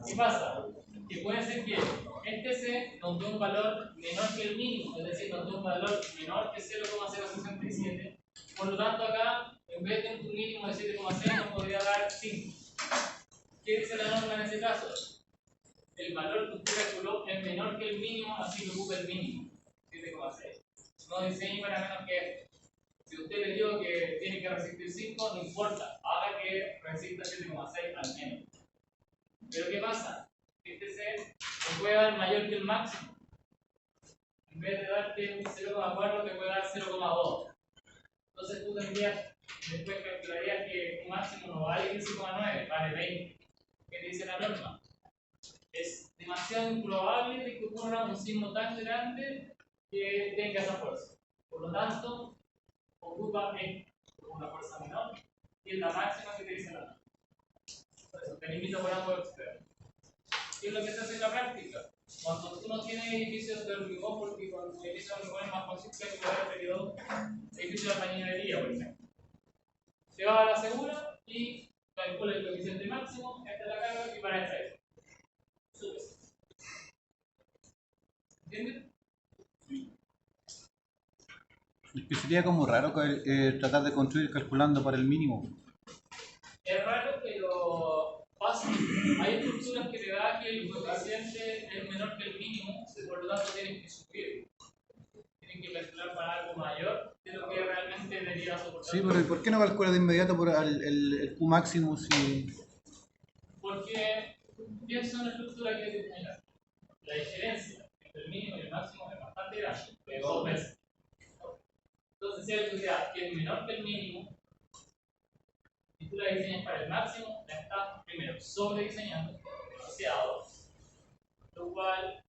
¿Qué pasa? Que puede ser que este C nos dé un valor menor que el mínimo, es decir, nos dé un valor menor que 0,067. Por lo tanto, acá, en vez de un mínimo de 7,6, nos podría dar 5. ¿Qué dice la norma en ese caso? El valor que usted calculó es menor que el mínimo, así que ocupa el mínimo, 7,6. No diseñe para menos que esto. Si usted le dijo que tiene que resistir 5, no importa, haga que resista 7,6 al menos. Pero ¿qué pasa? Este C te puede dar mayor que el máximo. En vez de darte un 0,4, te puede dar 0,2. Entonces tú después calcularías que tu máximo no vale 15,9, vale 20. ¿Qué te dice la norma? Es demasiado improbable de que ocurra un sismo tan grande que tenga esa fuerza. Por lo tanto, ocupa una fuerza menor y es la máxima que te dice la norma. Por eso, te limita por ambos extremos. ¿Qué es lo que se hace en la práctica? Cuando tú no tienes edificios de hormigón, porque cuando el edificio de hormigón es más fácil que el periodo, edificio de albañilería, por ejemplo. Se va a la segura y calcula el coeficiente máximo, esta es la carga y para esta es. Subes. ¿Entiendes? Es que sería como raro tratar de construir calculando para el mínimo. Es raro, pero pasa. Hay estructuras que te da que el coeficiente es menor que el mínimo, por lo tanto tienes que subir. Tienes que calcular para algo mayor de lo que realmente debería soportar. Sí, pero ¿y por qué no calcula de inmediato por el Q máximo si...? Porque piensa una estructura que es mira, la diferencia entre el mínimo y el máximo es bastante grande, de 2 veces. Entonces, si hay estructura que es menor que el mínimo, y tú la diseñas para el máximo, la estás primero sobrediseñando demasiado. Lo cual,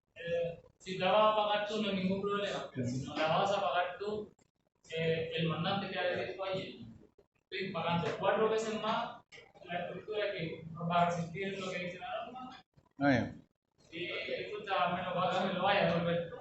si la vas a pagar tú no hay ningún problema, pero si no la vas a pagar tú, el mandante que ha decir, oye, estoy pagando 4 veces más la estructura que no va a resistir lo que dice la norma. Y escucha, menos me lo vaya a devolver tú.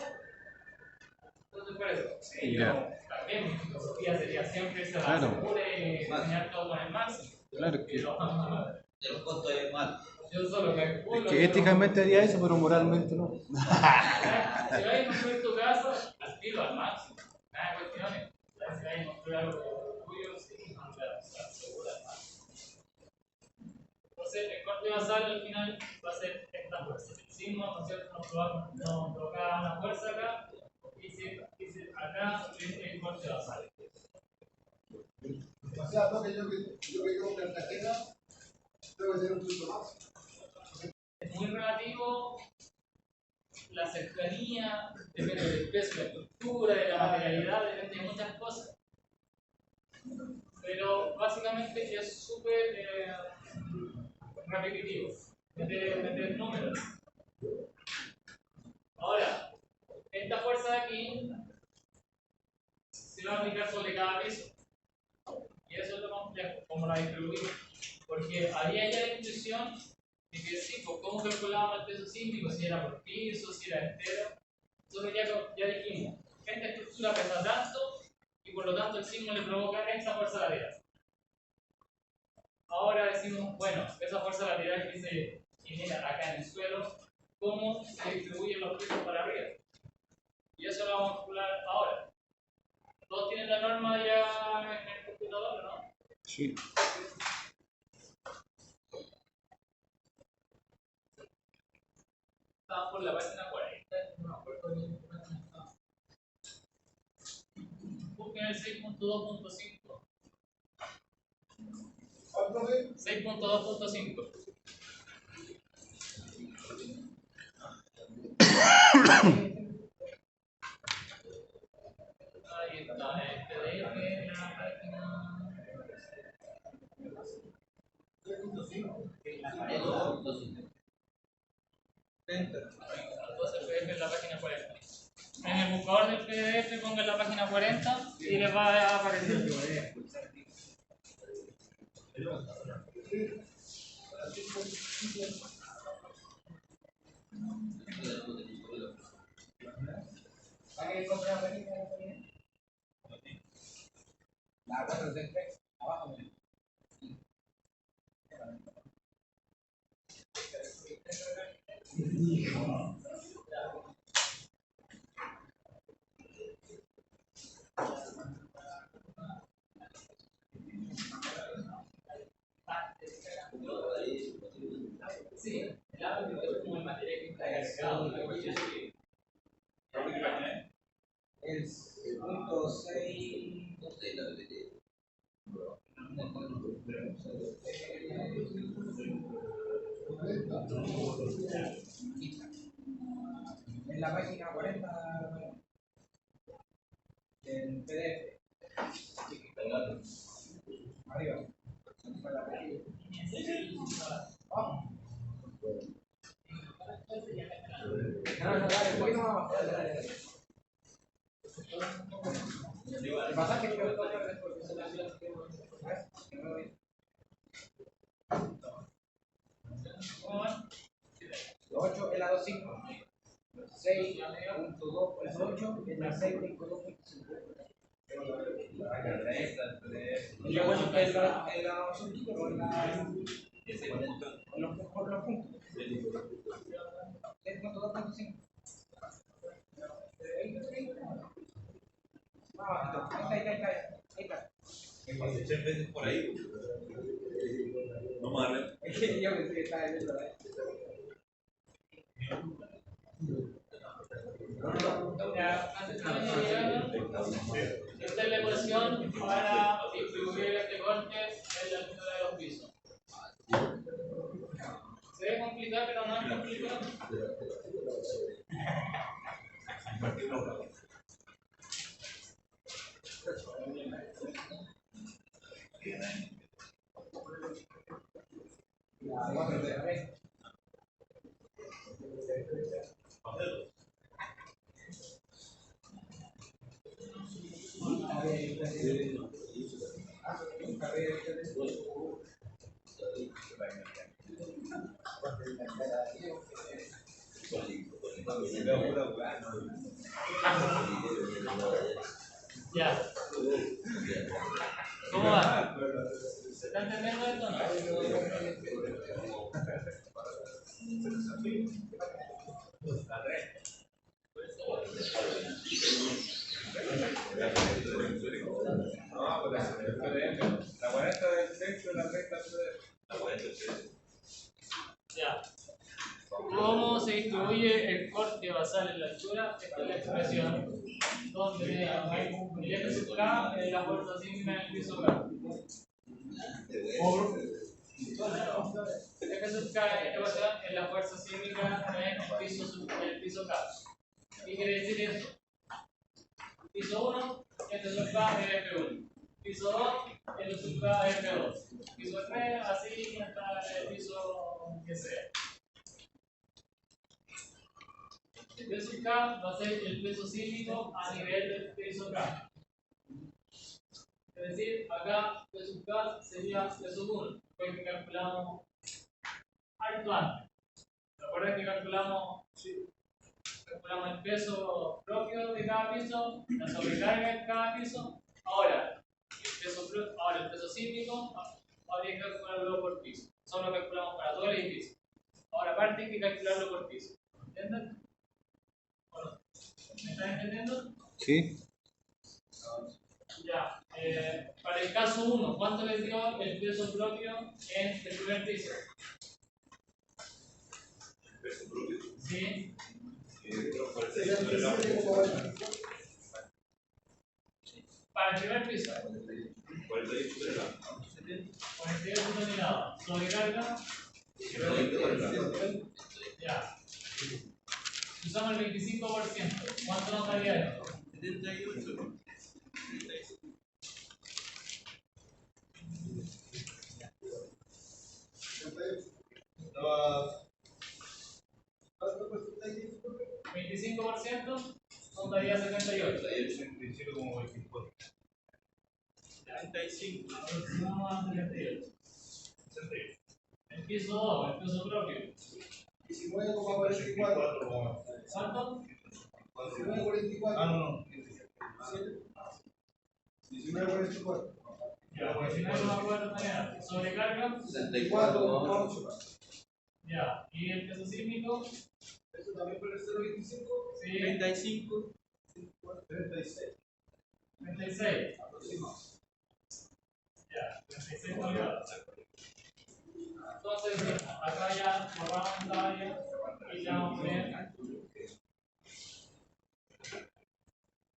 Entonces, por eso, sí, yo también mi filosofía sería siempre se asegure diseñar todo con el máximo. Claro que... De los costos es mal. Yo solo calculo. Es que éticamente haría eso, pero moralmente no. Si vais a construir tu casa, aspiro al máximo. Nada de cuestiones. Si vais a construir algo tuyo, sí, no te asegura al máximo. Entonces, el corte basal al final va a ser esta fuerza. El signo, ¿no es cierto? Nos provoca una fuerza acá. Y si acá es el corte basal. O sea, lo que yo digo que la tenga debe ser un punto más. Es muy relativo, la cercanía, depende del peso, de la estructura, de la materialidad, depende de muchas cosas. Pero básicamente es súper repetitivo, meter números. Ahora, esta fuerza de aquí se va a aplicar sobre cada piso. Y eso es lo complejo, cómo la distribuimos. Porque había ya la intuición de que sí, pues cómo calculábamos el peso sísmico, si era por piso, si era entero. Entonces ya dijimos, esta estructura pesa tanto y por lo tanto el sismo le provoca esta fuerza lateral. Ahora decimos, bueno, esa fuerza lateral que se genera acá en el suelo, ¿cómo se distribuyen los pesos para arriba? Y eso lo vamos a calcular ahora. ¿Todos tienen la norma ya en el computador, no? Sí. Estaba por la página 40, no me acuerdo bien qué página estaba. Busquen el 6.2.5. 6.2.5. Ahí está, el PDF en la página 3.5. Entonces el PDF en la página 40. En el buscador del PDF pongan la página 40 y les va a aparecer el PDF. La 433, abajo. Sí, claro, es como en materia que está agregado, una cuestión que El punto 6. En la página 40 del PDF. Arriba. Vamos. No, dale, un poquito más abajo. Dale. El pasaje que yo toco es porque se la ciudad que no lo vi. ¿cómo van? 8 es la 2.5. 6.2 es 8 es la 6.2.5. Y luego es la soltura con los puntos. 6.2.5. Ahí está. 3 veces por ahí. Vamos a darle. Es que yo pensé que estaba en el otro. Esta es la ecuación para distribuir este corte en la altura de los pisos. Se ve complicado, pero no es complicado. Ya. ¿Cómo va? ¿Se está entendiendo esto o no? No, pues la 40 del techo y la 30 La 43. Ya. ¿Cómo se distribuye el corte basal en la altura? Esta es la expresión donde el eje sub K es la fuerza sísmica en el piso K. El eje sub K en esta ecuación es la fuerza sísmica en el piso K. ¿Qué quiere decir eso? Piso 1, eje sub K es F1. Piso 2, eje sub K es F2. Piso 3, así hasta el piso que sea. El peso K va a ser el peso sísmico a nivel del peso K. Es decir, acá peso K sería peso 1, porque calculamos alto antes. ¿Recuerden que calculamos el peso propio de cada piso, la sobrecarga de cada piso? Ahora, el peso sísmico habría que calcularlo por piso. Solo calculamos para todo el edificio. Ahora, aparte hay que calcularlo por piso. ¿Entienden? ¿Me están entendiendo? Sí. Ya. Para el caso 1, ¿cuánto les dio el peso propio en el primer piso? ¿El peso propio? Sí. Para el primer piso. 48 toneladas. 48 toneladas. Sobrecarga. Ya. Usamos el 25%. ¿Cuánto nos daría esto? 78. Estaba 25% nos daría 78. 37 como 24. 35. Aproximamos a 78. El piso 2, el peso propio. 19,44. ¿Cuánto? 19,44. Ah, no. 19.44. Ya, 19,4 toneladas. Sobrecarga. 64. Ya. ¿Y el peso sísmico? Eso también por el 0.25. Sí. 35. 36. 36. Aproximado. Ya, 36 toneladas. Entonces, acá ya borramos la área y ya vamos a poner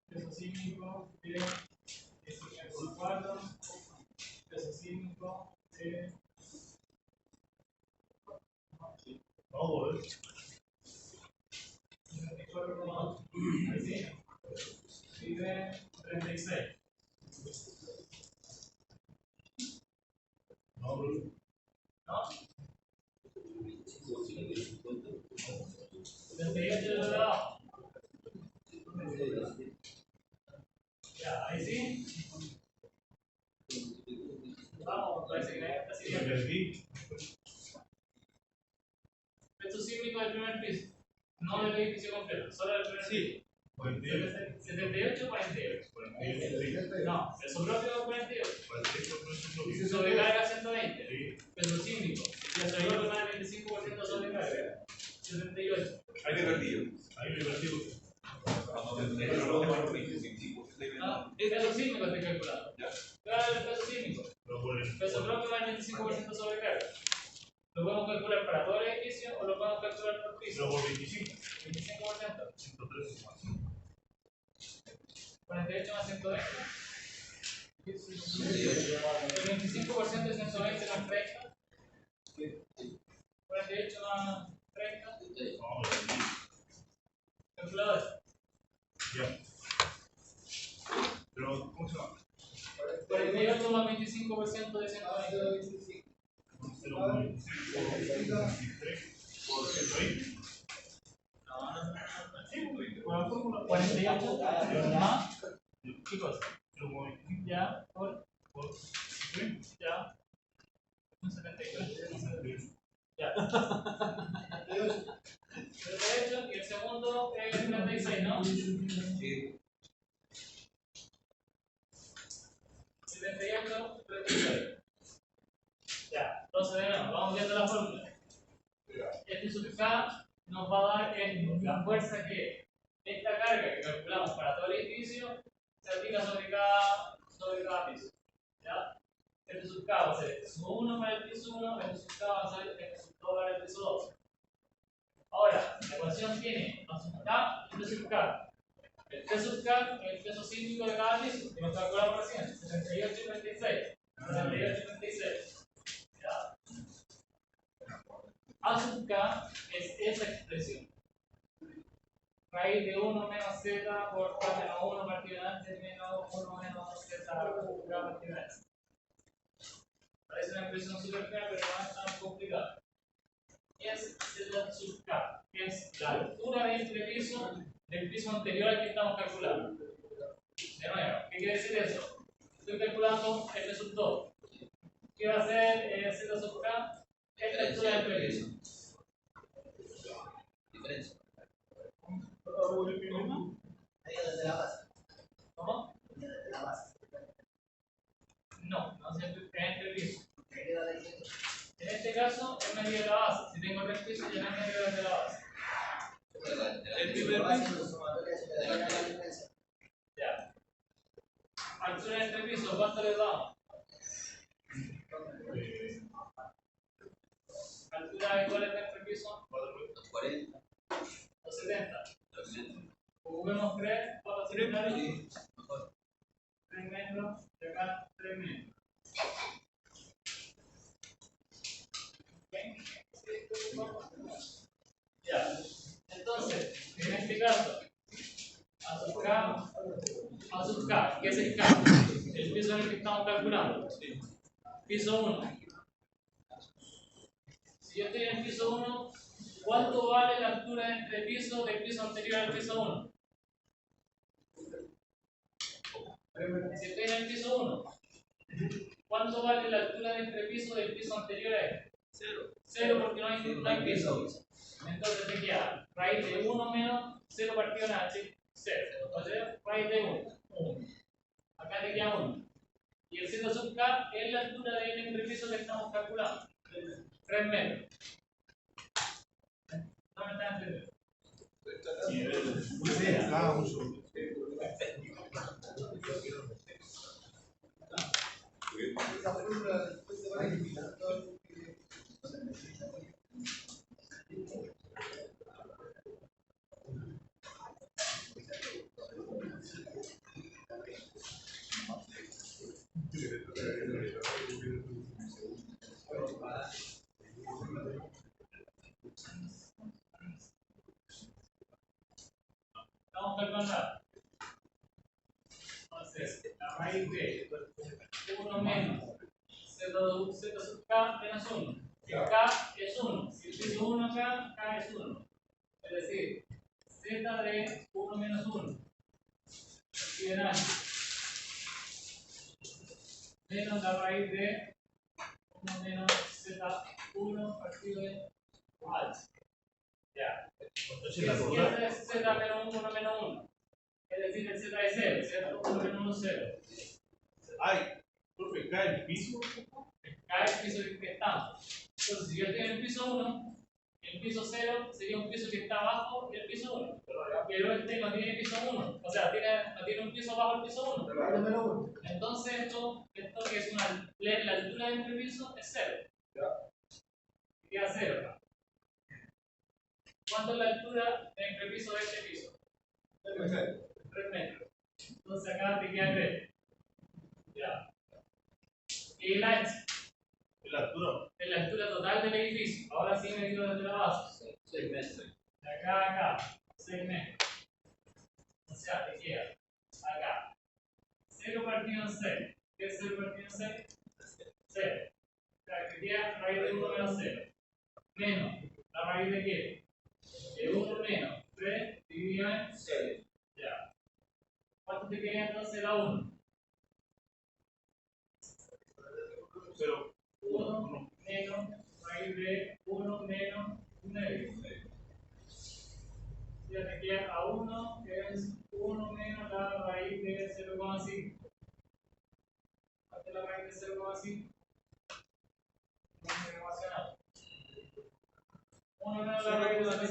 peso sísmico de 64, peso sísmico de. Vamos a ver. 64,8. Ahí sí. Y de 36. ¿No? 38 de lado. Ya, ahí sí. Vamos, parece que está siguiente. Peso sísmico del primer piso. No del edificio completo, solo del primer piso. 78 o 48. No, peso propio 48. Sobrecarga 120. Peso sísmico. Y se ayudó con el 25% de sobrecarga. 78. Ahí me perdí. Peso sísmico estoy calculando. Claro, el peso sísmico. Peso propio va al 25% de sobrecarga. ¿Lo podemos calcular para todo el edificio o lo podemos calcular por piso? Pero por 25. 25%. 113 más. 48 más 120. El 25% de 120 más 30. 48 más 30. Calculador. Ya. Pero, ¿cómo se llama? 48 más 25% de 120. 0.25 por 120. Por la fórmula 48 más. ¿Qué cosa? 0.25 Ya, por. por 120. Ya. Un 72. Ya. 38 y el segundo es 36, ¿no? Sí. 78, 36. Ya, entonces de nuevo, vamos viendo la fórmula. Este sub K nos va a dar esto, la fuerza que esta carga que calculamos para todo el edificio se aplica sobre cada piso. ¿Ya? Este sub K va a ser este sub 1 para el piso 1, este sub K va a ser este sub 2 para el piso 2. Ahora, la ecuación tiene a sub K y T sub K. El T sub K es el peso sísmico de cada piso, que nos calculamos recién, 78 y 36. 78 y 36. ¿Ya? A sub K es esa expresión. Raíz de 1 menos z por k menos 1 partido de antes menos 1 menos z por k partido de antes. Parece una expresión súper clara, pero no es tan complicada. Es z sub k, que es la altura de entrepiso del piso anterior al que estamos calculando. De nuevo, ¿qué quiere decir eso? Estoy calculando el sub 2. ¿Qué va a ser z sub k? Es la altura del entrepiso. Diferencia. ¿Cómo? Desde la base. ¿Cómo? Desde la base. No, no siempre es entrepiso. ¿Qué queda diciendo? En este caso, es medida de la base. Si tengo tres pisos, yo no me medio desde la base. El primer piso. Ya. Altura entre pisos, ¿cuánto le damos? Altura de cuál es entre pisos? 40. 270. Ocupemos 3 para facilitar. Sí, mejor. 3 metros, de acá 3 metros. Ya. Entonces, en este caso, a sub K, ¿qué es el K? El piso en el que estamos calculando. Piso 1. Si yo estoy en el piso 1, ¿cuánto vale la altura de entrepiso del piso anterior al piso 1? Si estoy en el piso 1, ¿cuánto vale la altura de entrepiso del piso anterior a este? 0. 0 porque no hay piso. Entonces te queda raíz de 1 menos 0 partido en h, 0. O sea, raíz de 1. 1. Acá te queda 1. Y el Z sub K es la altura del entrepiso que estamos calculando. 3 metros. ¿No me están entendiendo? Esa fórmula después se va a eliminar todo. Estamos calculando. Entonces, la raíz de 1 menos Z sub K menos 1. Si K es 1, si utilizo 1 acá, K es 1. Es decir, Z de 1 menos 1. Aquí en alto. Menos la raíz de 1 menos Z1 partido de alto. Ya. ¿Qué es Z menos 1 menos 1? Es decir, el Z es 0, Z 1 menos 1 0. Ay, profe, cae el piso. Cae el piso en el que estamos. Entonces, si yo estoy en el piso 1, el piso 0 sería un piso que está abajo del piso 1. Pero este no tiene piso 1. O sea, no tiene un piso bajo el piso 1. Entonces, esto que es la altura del entrepiso es 0. Queda 0. ¿Cuánto es la altura del entrepiso de este piso? 3 metros. Entonces acá te queda 3. Ya. Y el H. ¿En la altura? Es la altura total del edificio. Ahora sí me digo desde la base. 6 metros. De acá a acá. 6 metros. O sea, te queda acá. 0 partido en 6. ¿Qué es 0 partido en 6? 0. O sea, te queda raíz de 1 menos 0. Menos. ¿La raíz de qué? De 1 menos 3 dividido en 0. Ya. ¿Cuánto te queda entonces la 1? 0. 1 menos raíz de 1 menos medio. Ya te queda a 1, que es 1 menos la raíz de 0,5. ¿Cuánto es la raíz de 0,5? No es ecuacional. 1 menos la raíz de 0,5.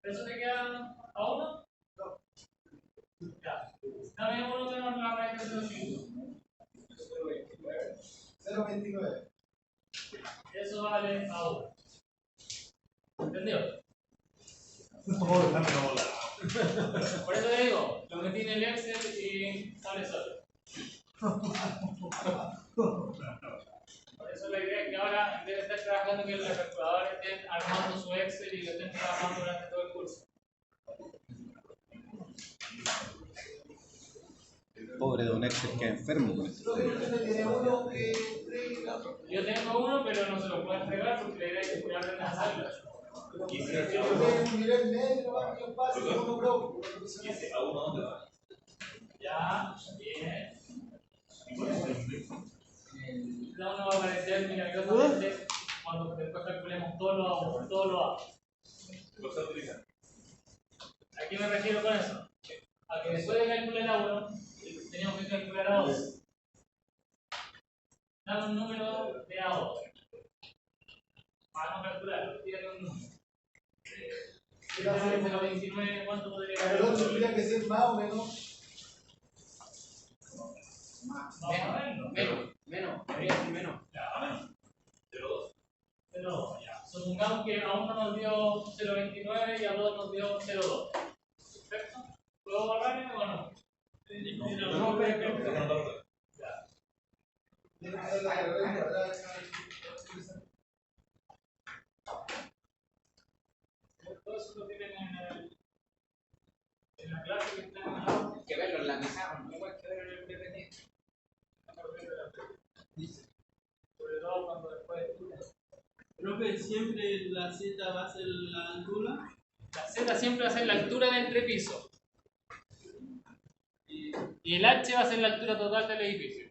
¿Eso te queda a 1? No. Ya. Dame 1 menos la raíz de 0,5. 0,29. Eso vale a 1. ¿Entendido? No, déjame no volar. Por eso te digo, lo que tiene el Excel y sale solo. Por eso la idea es que ahora, en vez de estar trabajando que los calculadores estén armando su Excel y lo estén trabajando durante todo el curso. Pobre don Excel, que enfermo con esto. Yo tengo uno, pero no se lo puedo entregar porque la idea es que aprendan a hacerlo. Ya, bien. La uno va a aparecer milagrosamente cuando después calculemos todo lo A. ¿A qué me refiero con eso? A que después de calcular a 1, teníamos que calcular a 2. Dame un número de A2. Para no calcularlo, tírate un número. Si te sale 0,29, ¿cuánto podría ser? El otro tendría que ser más o menos. Menos. Debería ser menos. Ya, menos. 0,2. Ya. Supongamos que a 1 nos dio 0,29 y a 2 nos dio 0,2. ¿Perfecto? ¿Puedo borrar o no? No, perfecto. Ya. Todo eso lo tienen en la clase que está en la aula. Hay que verlo en la pizarra, no igual que verlo en el PPT. Sobre todo cuando después estudias. Profe, siempre la Z va a ser la altura. La Z siempre va a ser la altura del entrepiso. Y el H va a ser la altura total del edificio.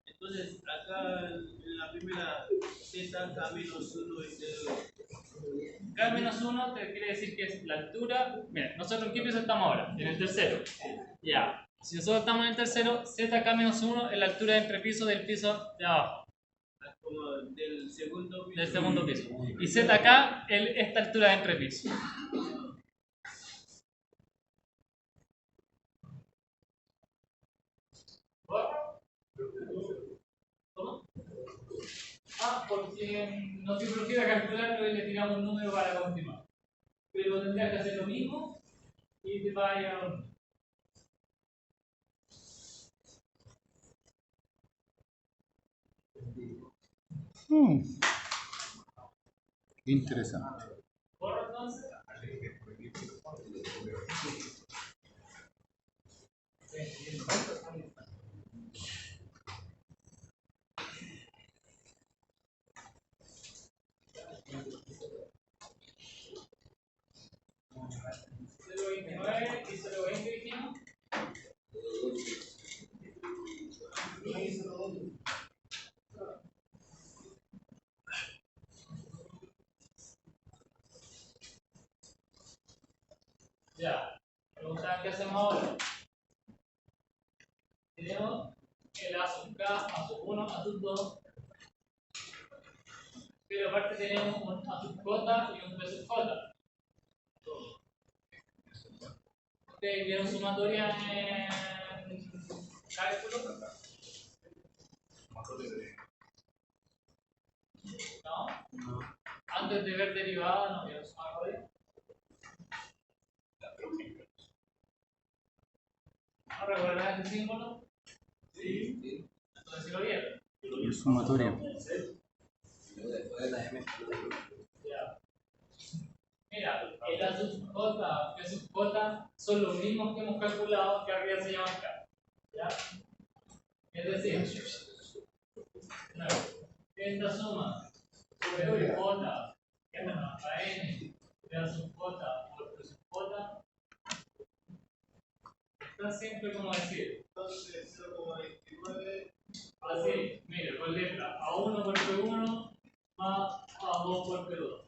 Entonces, acá en la primera Z, K menos 1 y 0. K menos 1 te quiere decir que es la altura. Mira, nosotros en qué piso estamos ahora, en el tercero. Ya. Si nosotros estamos en el tercero, ZK menos 1 es la altura de entrepiso del piso de abajo. Como del segundo piso. Del segundo piso. Y ZK es esta altura de entrepiso. ¿Cómo? Ah, porque no se prefiere calcularlo y le tiramos un número para continuar. Pero tendrías que hacer lo mismo y te va a llegar a un número. Interesante. ¿Borro entonces? ¿0.29 y 0.20 dijimos? Ya, preguntan qué hacemos ahora. Tenemos el A sub K, A sub 1, A sub 2. Pero aparte tenemos un A sub J y un B sub J. ¿Ustedes vieron sumatoria en cálculo? ¿No? Antes de ver derivada, ¿no vieron sumatoria? ¿No recuerdan ese símbolo? Sí. Entonces sí lo vieron. El sumatorio. Ya. Mira, el A sub J, B sub J son los mismos que hemos calculado que arriba se llaman K. ¿Ya? Es decir, esta suma sobre J, que es la N, de A sub J por B sub J, está siempre como decir. Entonces, 0,29. Así, mire, con letra A1 por P1 más A2 por P2.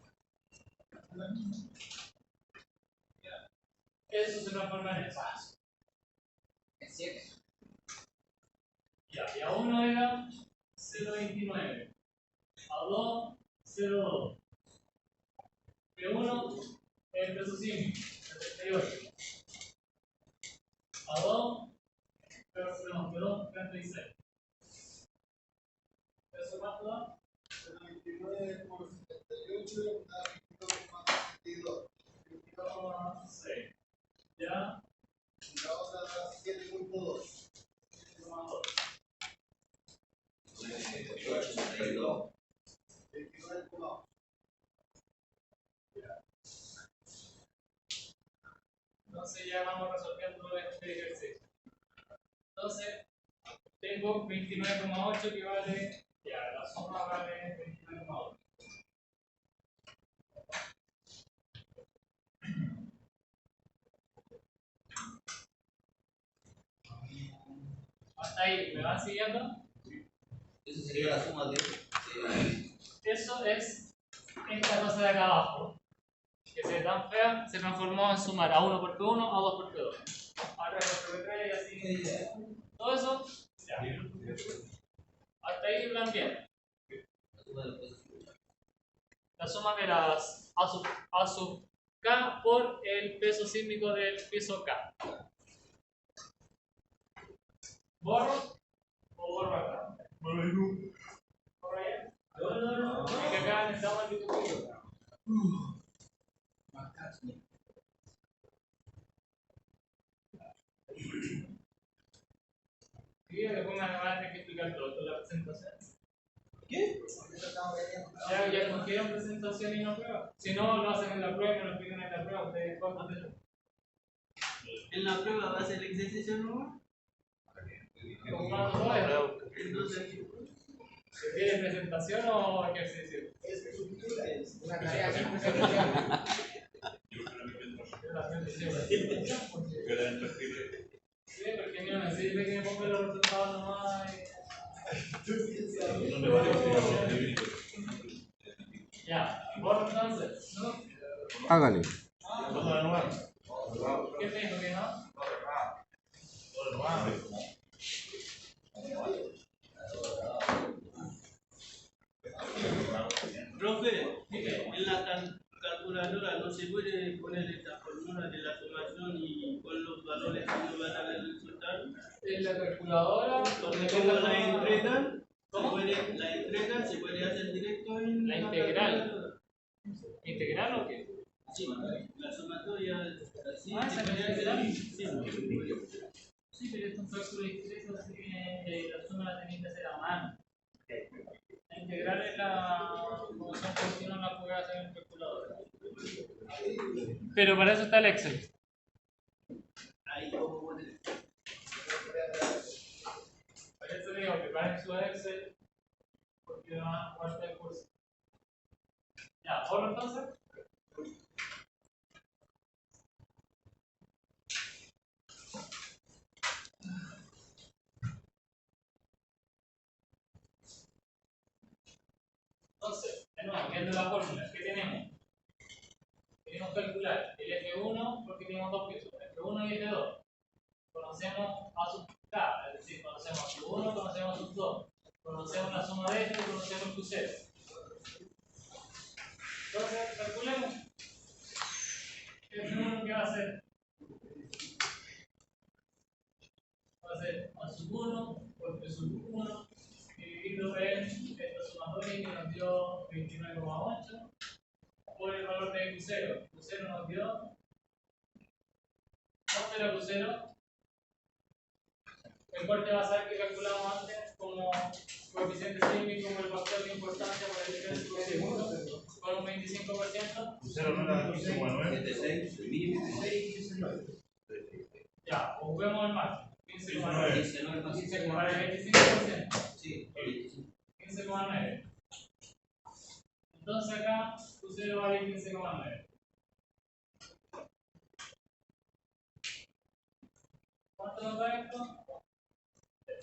Eso se transforma en eso. En 7. Ya, y A1 era 0.29. A2, 0.2. P1 es el peso sísmico, 78. A2, P2, 36. ¿Eso cuánto da? 29 por 78 da 22,62. 22,6. ¿Ya? Y la otra da 7,2. 7,2. 28,62. 29,8. Entonces ya vamos resolviendo este ejercicio. Entonces, tengo 29,8 que vale, ya, la suma vale 29,8. Hasta ahí, ¿me van siguiendo? Eso sería la suma de. Eso es esta cosa de acá abajo, que se ve tan fea, se transformó en sumar A1 por P1, A2 por P2, A3 por P3 y así. Todo eso, ya. Hasta ahí van bien. La suma de las A sub K por el peso sísmico del piso K. ¿Borro o borro acá? ¿Borro allá? No. Es que acá necesitamos el dibujo. Sí, después me van a tener que explicar todo esto en la presentación. ¿Qué? Ya escogieron presentación y no prueba. Si no, lo hacen en la prueba y no lo explican en la prueba. Ustedes cuánto tienen. ¿En la prueba va a ser el ejercicio nuevo? ¿Cuánto todo? Entonces, ¿Se quiere presentación o ejercicio? Es una tarea simple. Sí, porque a mí no me sirve que me ponga los resultados nomás. Ya, borro entonces. Hágale. ¿Qué me dijo que no? Profe, en la calculadora no se puede poner esta fórmula de la sumación y con los valores que nos van a dar el resultado. En la calculadora, Porque como la entregan, se puede hacer directo en la integral. ¿Integral o qué? Sí, la sumatoria. Sí, ¿esa se es la puede integral? hacer. Sí, pero esto es un cálculo discreto, así que la suma la tenéis que hacer a mano. La integral es la función continua, no la puede hacer en el calculador. Pero para eso está el Excel. Ahí como poner. Por eso digo, preparen su Excel, porque van a jugar el curso. Ya, ¿borro entonces? Entonces, de nuevo, viendo la fórmula, ¿qué tenemos? Queremos calcular el F1 porque tenemos dos pisos, F1 y F2. Conocemos a sus K, es decir, conocemos a su 1, conocemos a sus 2. Conocemos la suma de esto y conocemos el crucero. Entonces, calculemos. F1, ¿qué va a hacer? Va a ser a sub 1 por P sub 1 dividido en esta sumatoria que nos dio 29,8 por el valor de Q0. Q0 nos dio. ¿Cuánto era Q0? El cual te va a saber que calculamos antes como coeficiente sísmico, como el factor de importancia por el diferencia de segundo, con un 25%. Cero no era 15,9. 76, Ya, o vemos el máximo. 15,9. 19, Para el 25%. sí, 15,9. Entonces acá Q0 vale 15,9. ¿Cuánto nos da esto?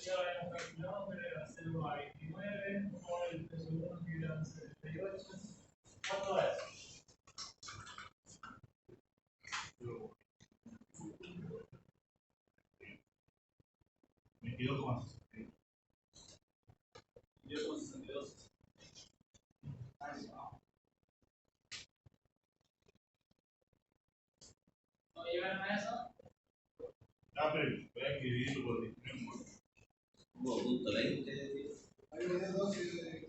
Ya lo habíamos calculado, pero era 0,29 por el peso 1 que era 78. ¿Cuánto da eso? ¿No llegaron a eso? Ah, pero voy a dividirlo por 19. punto 20. Ahí viene 12, 120.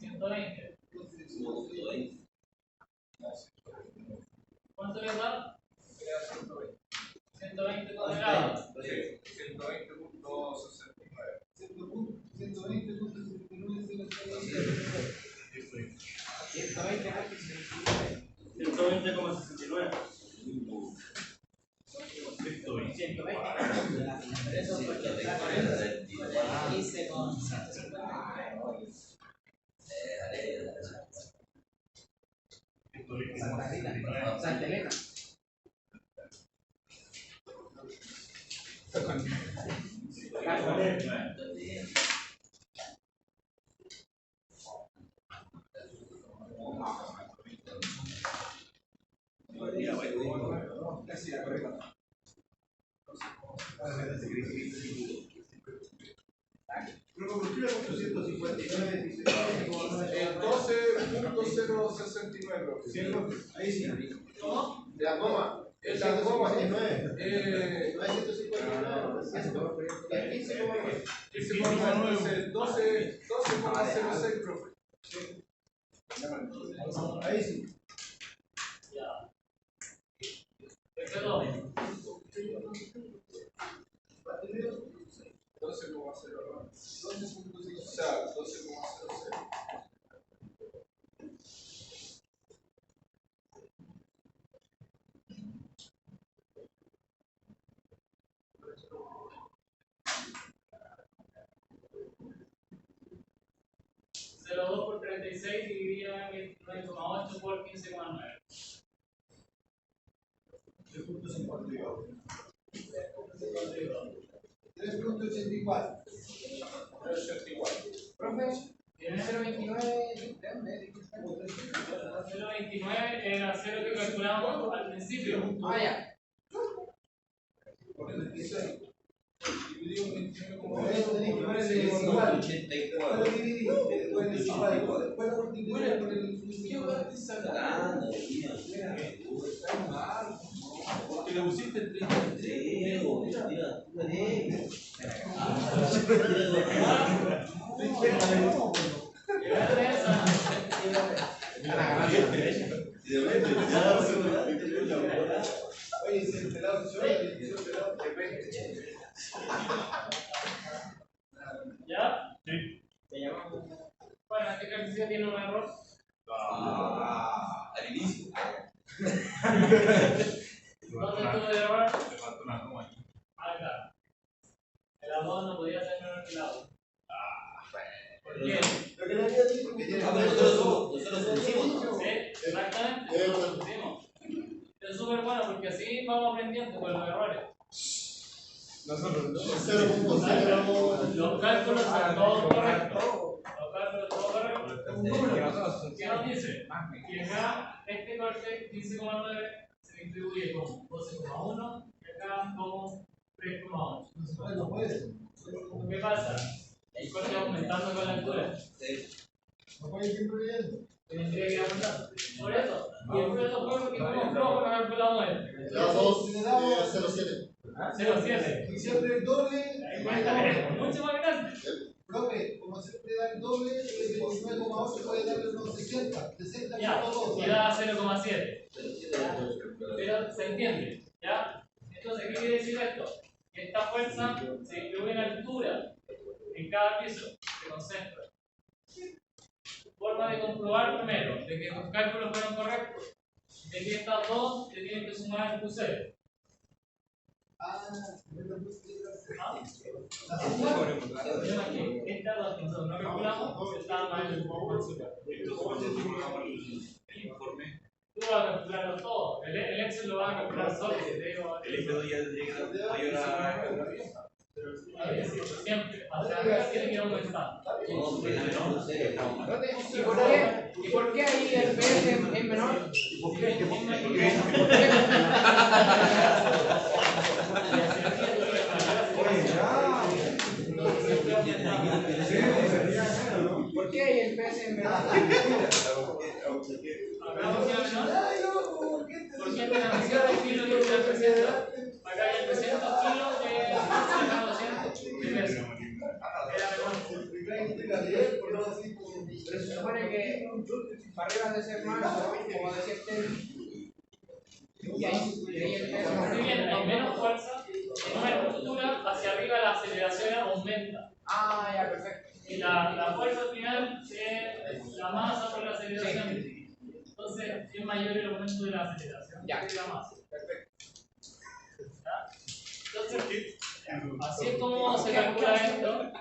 Punto 20. ¿Cuánto le da? 120 toneladas. 120,69. Eso es porque está con el 15 con 59. Santa Elena. Luego, ¿por qué era 859? Dice, 12.069. ¿Cierto? Ahí sí. ¿Cómo? De la coma. Es la coma, 19. No hay 159. Es 15,9. 15,9. 12,06, profe. Ahí sí. Ya. F2. 12,0. O sea, 12,00. $0,2 por 36 dividido en 29,8 por 15,9. 3.52. 3.84. Profe, el 029, ¿de dónde? 0,29 19 era 0 que calculamos al principio. Ah, ya. Porque le pusiste el 33. Oye, si el pelado se llora, el pelado te pega. ¿Ya? Sí. Bueno, este ejercicio tiene un error. Al inicio. ¿Dónde estuvo el error? Le falta una coma aquí. Acá. El abono no podía ser menor que el agua. ¿Por qué? Lo que le había dicho, que tiene Nosotros pusimos. Sí, exactamente. Lo pusimos. Es súper bueno porque así vamos aprendiendo con los errores. nosotros, 0.0. Los cálculos son todos correctos. Los cálculos todos correctos. ¿Qué nos dice? Que acá este corte 15,9 se distribuye como 12,1 y acá como 3,8. No puede ser. ¿Qué pasa? El corte va aumentando con la altura. No puede ir corriendo. Tendría que ir aumentando. Por eso. Y el curso fue porque como flojo no calculamos él. Le damos 0.7. 0,7. Y siempre el doble. Mucho más grande. Profe, como siempre da el doble, el 29,8 puede darle unos 60. 60 Ya, puntos. y da 0,7. Pero se entiende, ¿ya? Entonces, ¿qué quiere decir esto? Que esta fuerza se distribuye en altura en cada piso, se concentra. Forma de comprobar primero de que tus cálculos fueron correctos, de que estas dos te tienen que sumar el Q0. Estas dos que nosotros no calculamos estaban mal en el azúcar. Tú vas a calcularlo todo. El Excel lo vas a calcular solo. El F2 ya tendría que dar mayor a. Siempre. Hacia arriba tiene que ir aumentando. ¿Y por qué ahí el PS es menor? ¿Por qué ahí el PS es menor? ¿Por qué te la mención de kilo que te representa? Acá hay 300 kilos de acá 200 de peso. Era menor. Pero se supone que para arriba de ser más, como decía Terry, y ahí el PS Si bien hay menos fuerza, en una estructura hacia arriba la aceleración aumenta. Ah, ya, perfecto. Y la fuerza final es la masa por la aceleración. Entonces es mayor el aumento de la aceleración Ya. que la masa. Perfecto. ¿Ya? Entonces, así es como se calcula esto.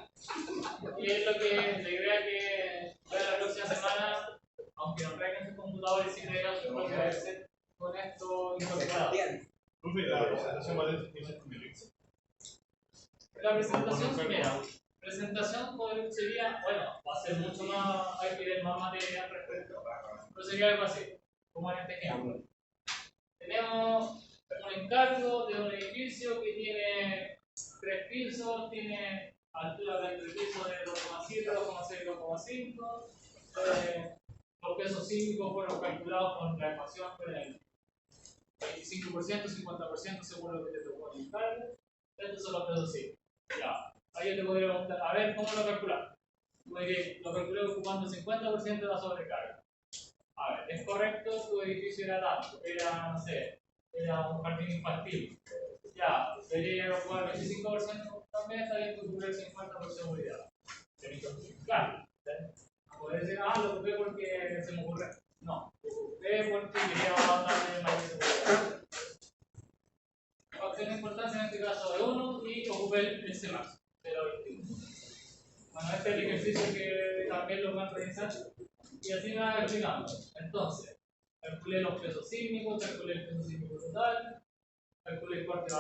Y es lo que la idea que para la próxima semana, aunque nos traigan sus computadores y traigan su propio Excel, con esto incorporado. Profe, la presentación va a tener con el Excel. La presentación, mira, presentación sería, bueno, va a ser mucho más, hay que ver más material al respecto, pero sería algo así, como en este ejemplo. Tenemos un encargo de un edificio que tiene 3 pisos, tiene altura de entre pisos de 2,7, 2,6, 2,5. Los pesos sísmicos fueron calculados con la ecuación con el 25%, 50% según lo que te tocó en el encargo. Estos son los pesos sísmicos. Ya, ahí yo te podría preguntar, a ver, ¿cómo lo calculamos? Lo calculé ocupando el 50% de la sobrecarga. A ver, ¿es correcto? Tu edificio era tanto, era, no sé, era un jardín infantil. Ya, debería ocupar el 25%, también está bien que ocupar el 50% por seguridad. Claro, no puedes decir, lo ocupé porque se me ocurre. No, lo ocupé porque quería darle mayor seguridad. Factor de importancia en este caso de 1 y ocupé el CMAX de la 21. Bueno, este es el ejercicio que también lo van a realizar y así me van explicando. Entonces, calculé los pesos sísmicos, calculé el peso sísmico total, calculé el corte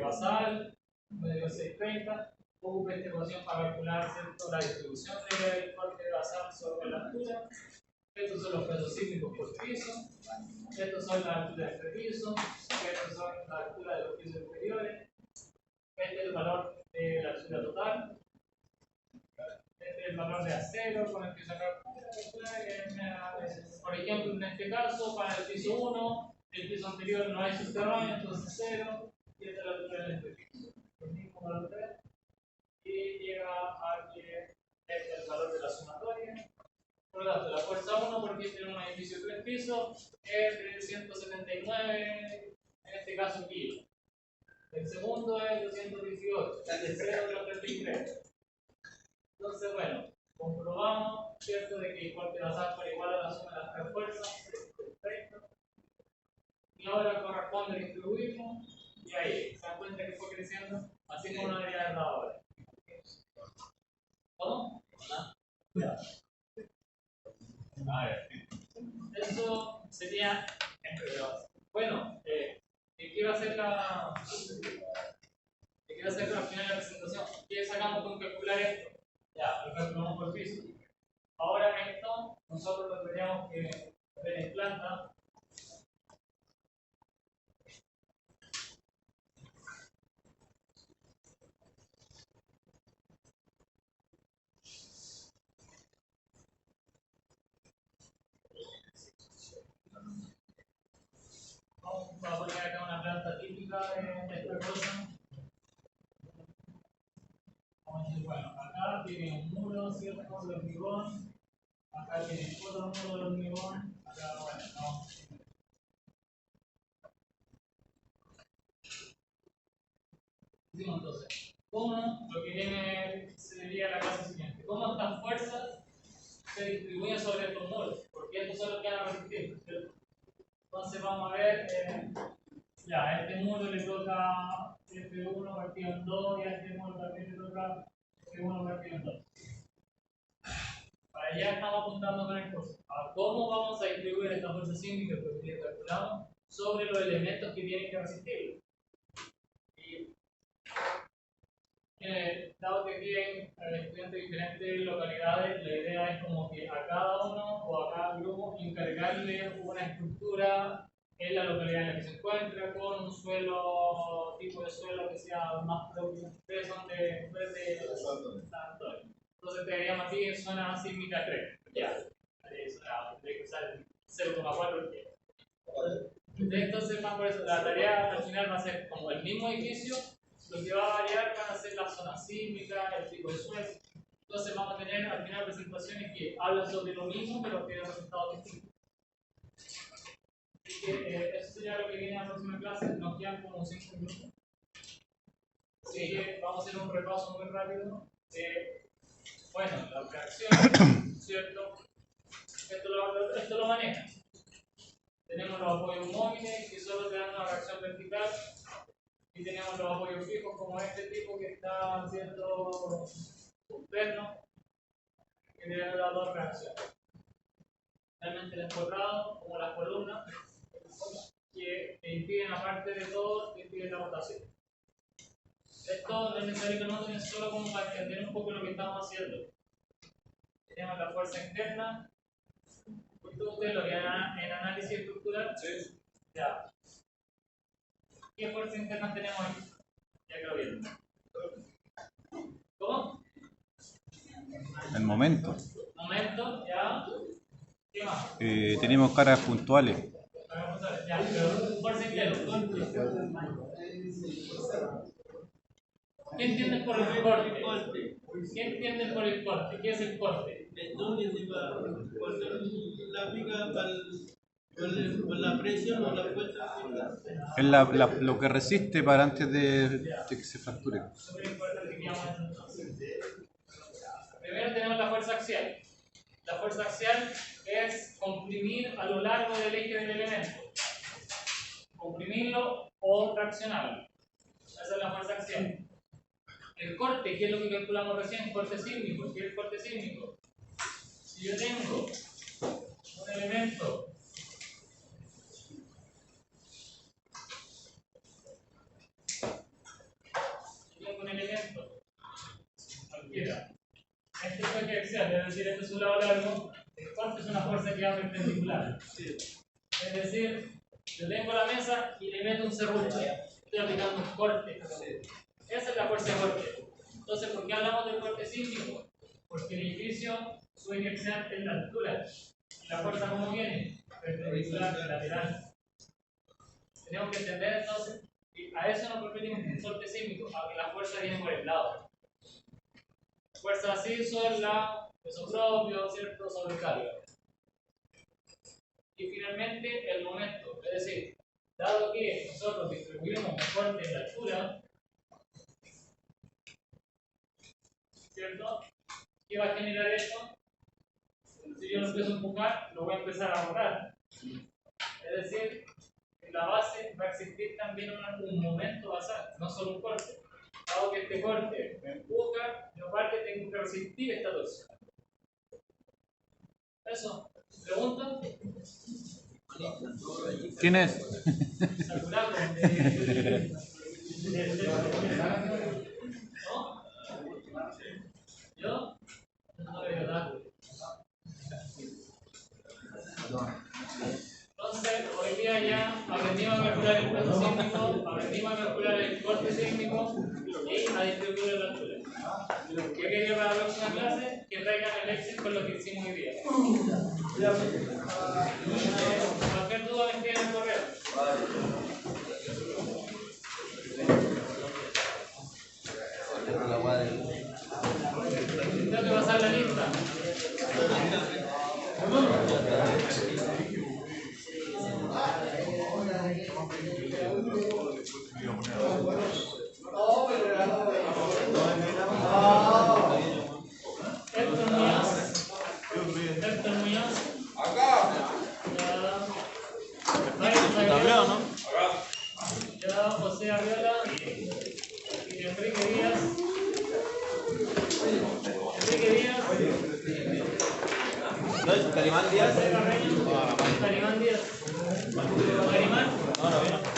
basal, me dio 630, ocupé esta ecuación para calcular, ¿cierto?, la distribución del corte basal sobre la altura Estos son los pesos sísmicos por piso. Estos son las alturas de piso. Estos son las alturas de los pisos inferiores. Este es el valor de la altura total. Este es el valor de acero con el que se calcula. Por ejemplo, en este caso, para el piso 1, el piso anterior no hay subterráneo, entonces 0. Y esta es la altura de este piso. El mismo valor de. Y llega a que este es el valor de la sumatoria. Por lo tanto, la fuerza 1, porque tiene un edificio de 3 pisos, es de 179, en este caso, kilos. El segundo es 218, el tercero de los 33. Entonces, bueno, comprobamos, ¿cierto?, de que igual que la alfa igual a la suma de las tres fuerzas, perfecto. Y ahora corresponde distribuirnos, y ahí, ¿se dan cuenta que fue creciendo? Así como no debería haber dado ahora. ¿Cómo? Ya. A ver, eso sería entre los. Bueno, ¿qué va a ser la final de la presentación? ¿Qué sacamos con calcular esto? Ya, lo calculamos por piso. Ahora esto, nosotros lo tendríamos que ver en planta. Vamos a poner acá una planta típica de esta cosa. Vamos a decir, bueno, acá tiene un muro, ¿cierto?, de hormigón. Acá tiene otro muro de hormigón. Acá, bueno, no. Entonces, ¿cómo lo que viene sería la clase siguiente? ¿Cómo estas fuerzas se distribuyen sobre estos muros? Porque estos son los que van a resistir, ¿cierto? Entonces vamos a ver, ya, a este muro le toca F1 partido en 2 y a este muro también le toca F1 partido en 2. Para allá estamos apuntando con el curso. A cómo vamos a distribuir esta fuerza sísmica que ya calculamos sobre los elementos que tienen que resistirlo. Y dado que tienen estudiantes de diferentes localidades, la idea es como que a cada uno o a cada grupo encargarle una estructura en la localidad en la que se encuentra, con un suelo, tipo de suelo que sea más propio. Ustedes son de San Antonio. Entonces te diríamos así en zona sísmica 3. Ya. Tendría que usar el 0,4. Entonces, más por eso, la tarea al final va a ser como el mismo edificio. Lo que va a variar van a ser las zonas sísmicas, el tipo de suelo. Entonces vamos a tener al final presentaciones que hablan sobre lo mismo, pero tienen resultados distintos. Así que eso sería lo que viene en la próxima clase. Nos quedan como 5 minutos. Así que vamos a hacer un repaso muy rápido. Bueno, la reacción, ¿cierto? Esto lo maneja. Tenemos los apoyos móviles que solo te dan una reacción vertical. Y tenemos los apoyos fijos como este tipo que está haciendo subterno, que tiene las dos reacciones. Realmente el empotrado, como las columnas, que impiden, aparte de todo, que impiden la rotación. Esto no es necesario que no es solo como para entender un poco lo que estamos haciendo. Tenemos la fuerza interna. Ustedes lo que hagan en análisis estructural. Sí. Ya. ¿Qué fuerza interna tenemos aquí? Ya que lo vieron. ¿Cómo? El momento. Momento, ya. ¿Qué más? Tenemos cargas puntuales. Ya, pero fuerza interna. ¿Qué entiendes por el corte? ¿Qué entiendes por el corte? ¿Qué es el corte? ¿Dónde se va? Cuando la pica con la presión o la fuerza. Es lo que resiste para antes de que se fracture. Primero tenemos la fuerza axial. La fuerza axial es comprimir a lo largo del eje del elemento. Comprimirlo o traccionarlo. Esa es la fuerza axial. El corte, ¿qué es lo que calculamos recién? Corte sísmico. ¿Qué es el corte sísmico? Si yo tengo un elemento cualquiera, este es el eje axial, es decir, este es un lado largo, el corte es una fuerza que va perpendicular. Es decir, yo tengo la mesa y le meto un serrucho. Estoy aplicando un corte. Esa es la fuerza de corte. Entonces, ¿por qué hablamos del corte sísmico? Porque el edificio, su inercia es la altura. ¿La fuerza cómo viene? Perpendicular, lateral. Tenemos que entender entonces, y a eso nos permitimos un corte sísmico, aunque la fuerza viene por el lado. Fuerza así sobre el lado, peso propio, ¿cierto? Sobrecarga. Y finalmente el momento, es decir, dado que nosotros distribuimos un corte en la altura, ¿cierto? ¿Qué va a generar esto? Si yo lo empiezo a empujar, lo voy a empezar a rotar. Es decir, en la base va a existir también un momento basal, no solo un corte. Dado que este corte me empuja, yo aparte tengo que resistir esta torsión. Eso. ¿Pregunta? ¿Quién es? Sakurako. ¿No? ¿Yo? No veo nada. Entonces, hoy día ya aprendimos a calcular el peso sísmico, aprendimos a calcular el corte sísmico y a distribuir la altura. ¿Qué quería para la próxima clase? Que traigan el Excel con lo que hicimos hoy día. Cualquier duda me escriben en el correo. Tengo que pasar la lista. Héctor Muñoz. Acá. Tableo, ¿no? Ya José Arriola y Enrique Díaz. Calimán Díaz. Calimán Díaz. Calimán. No, no vino.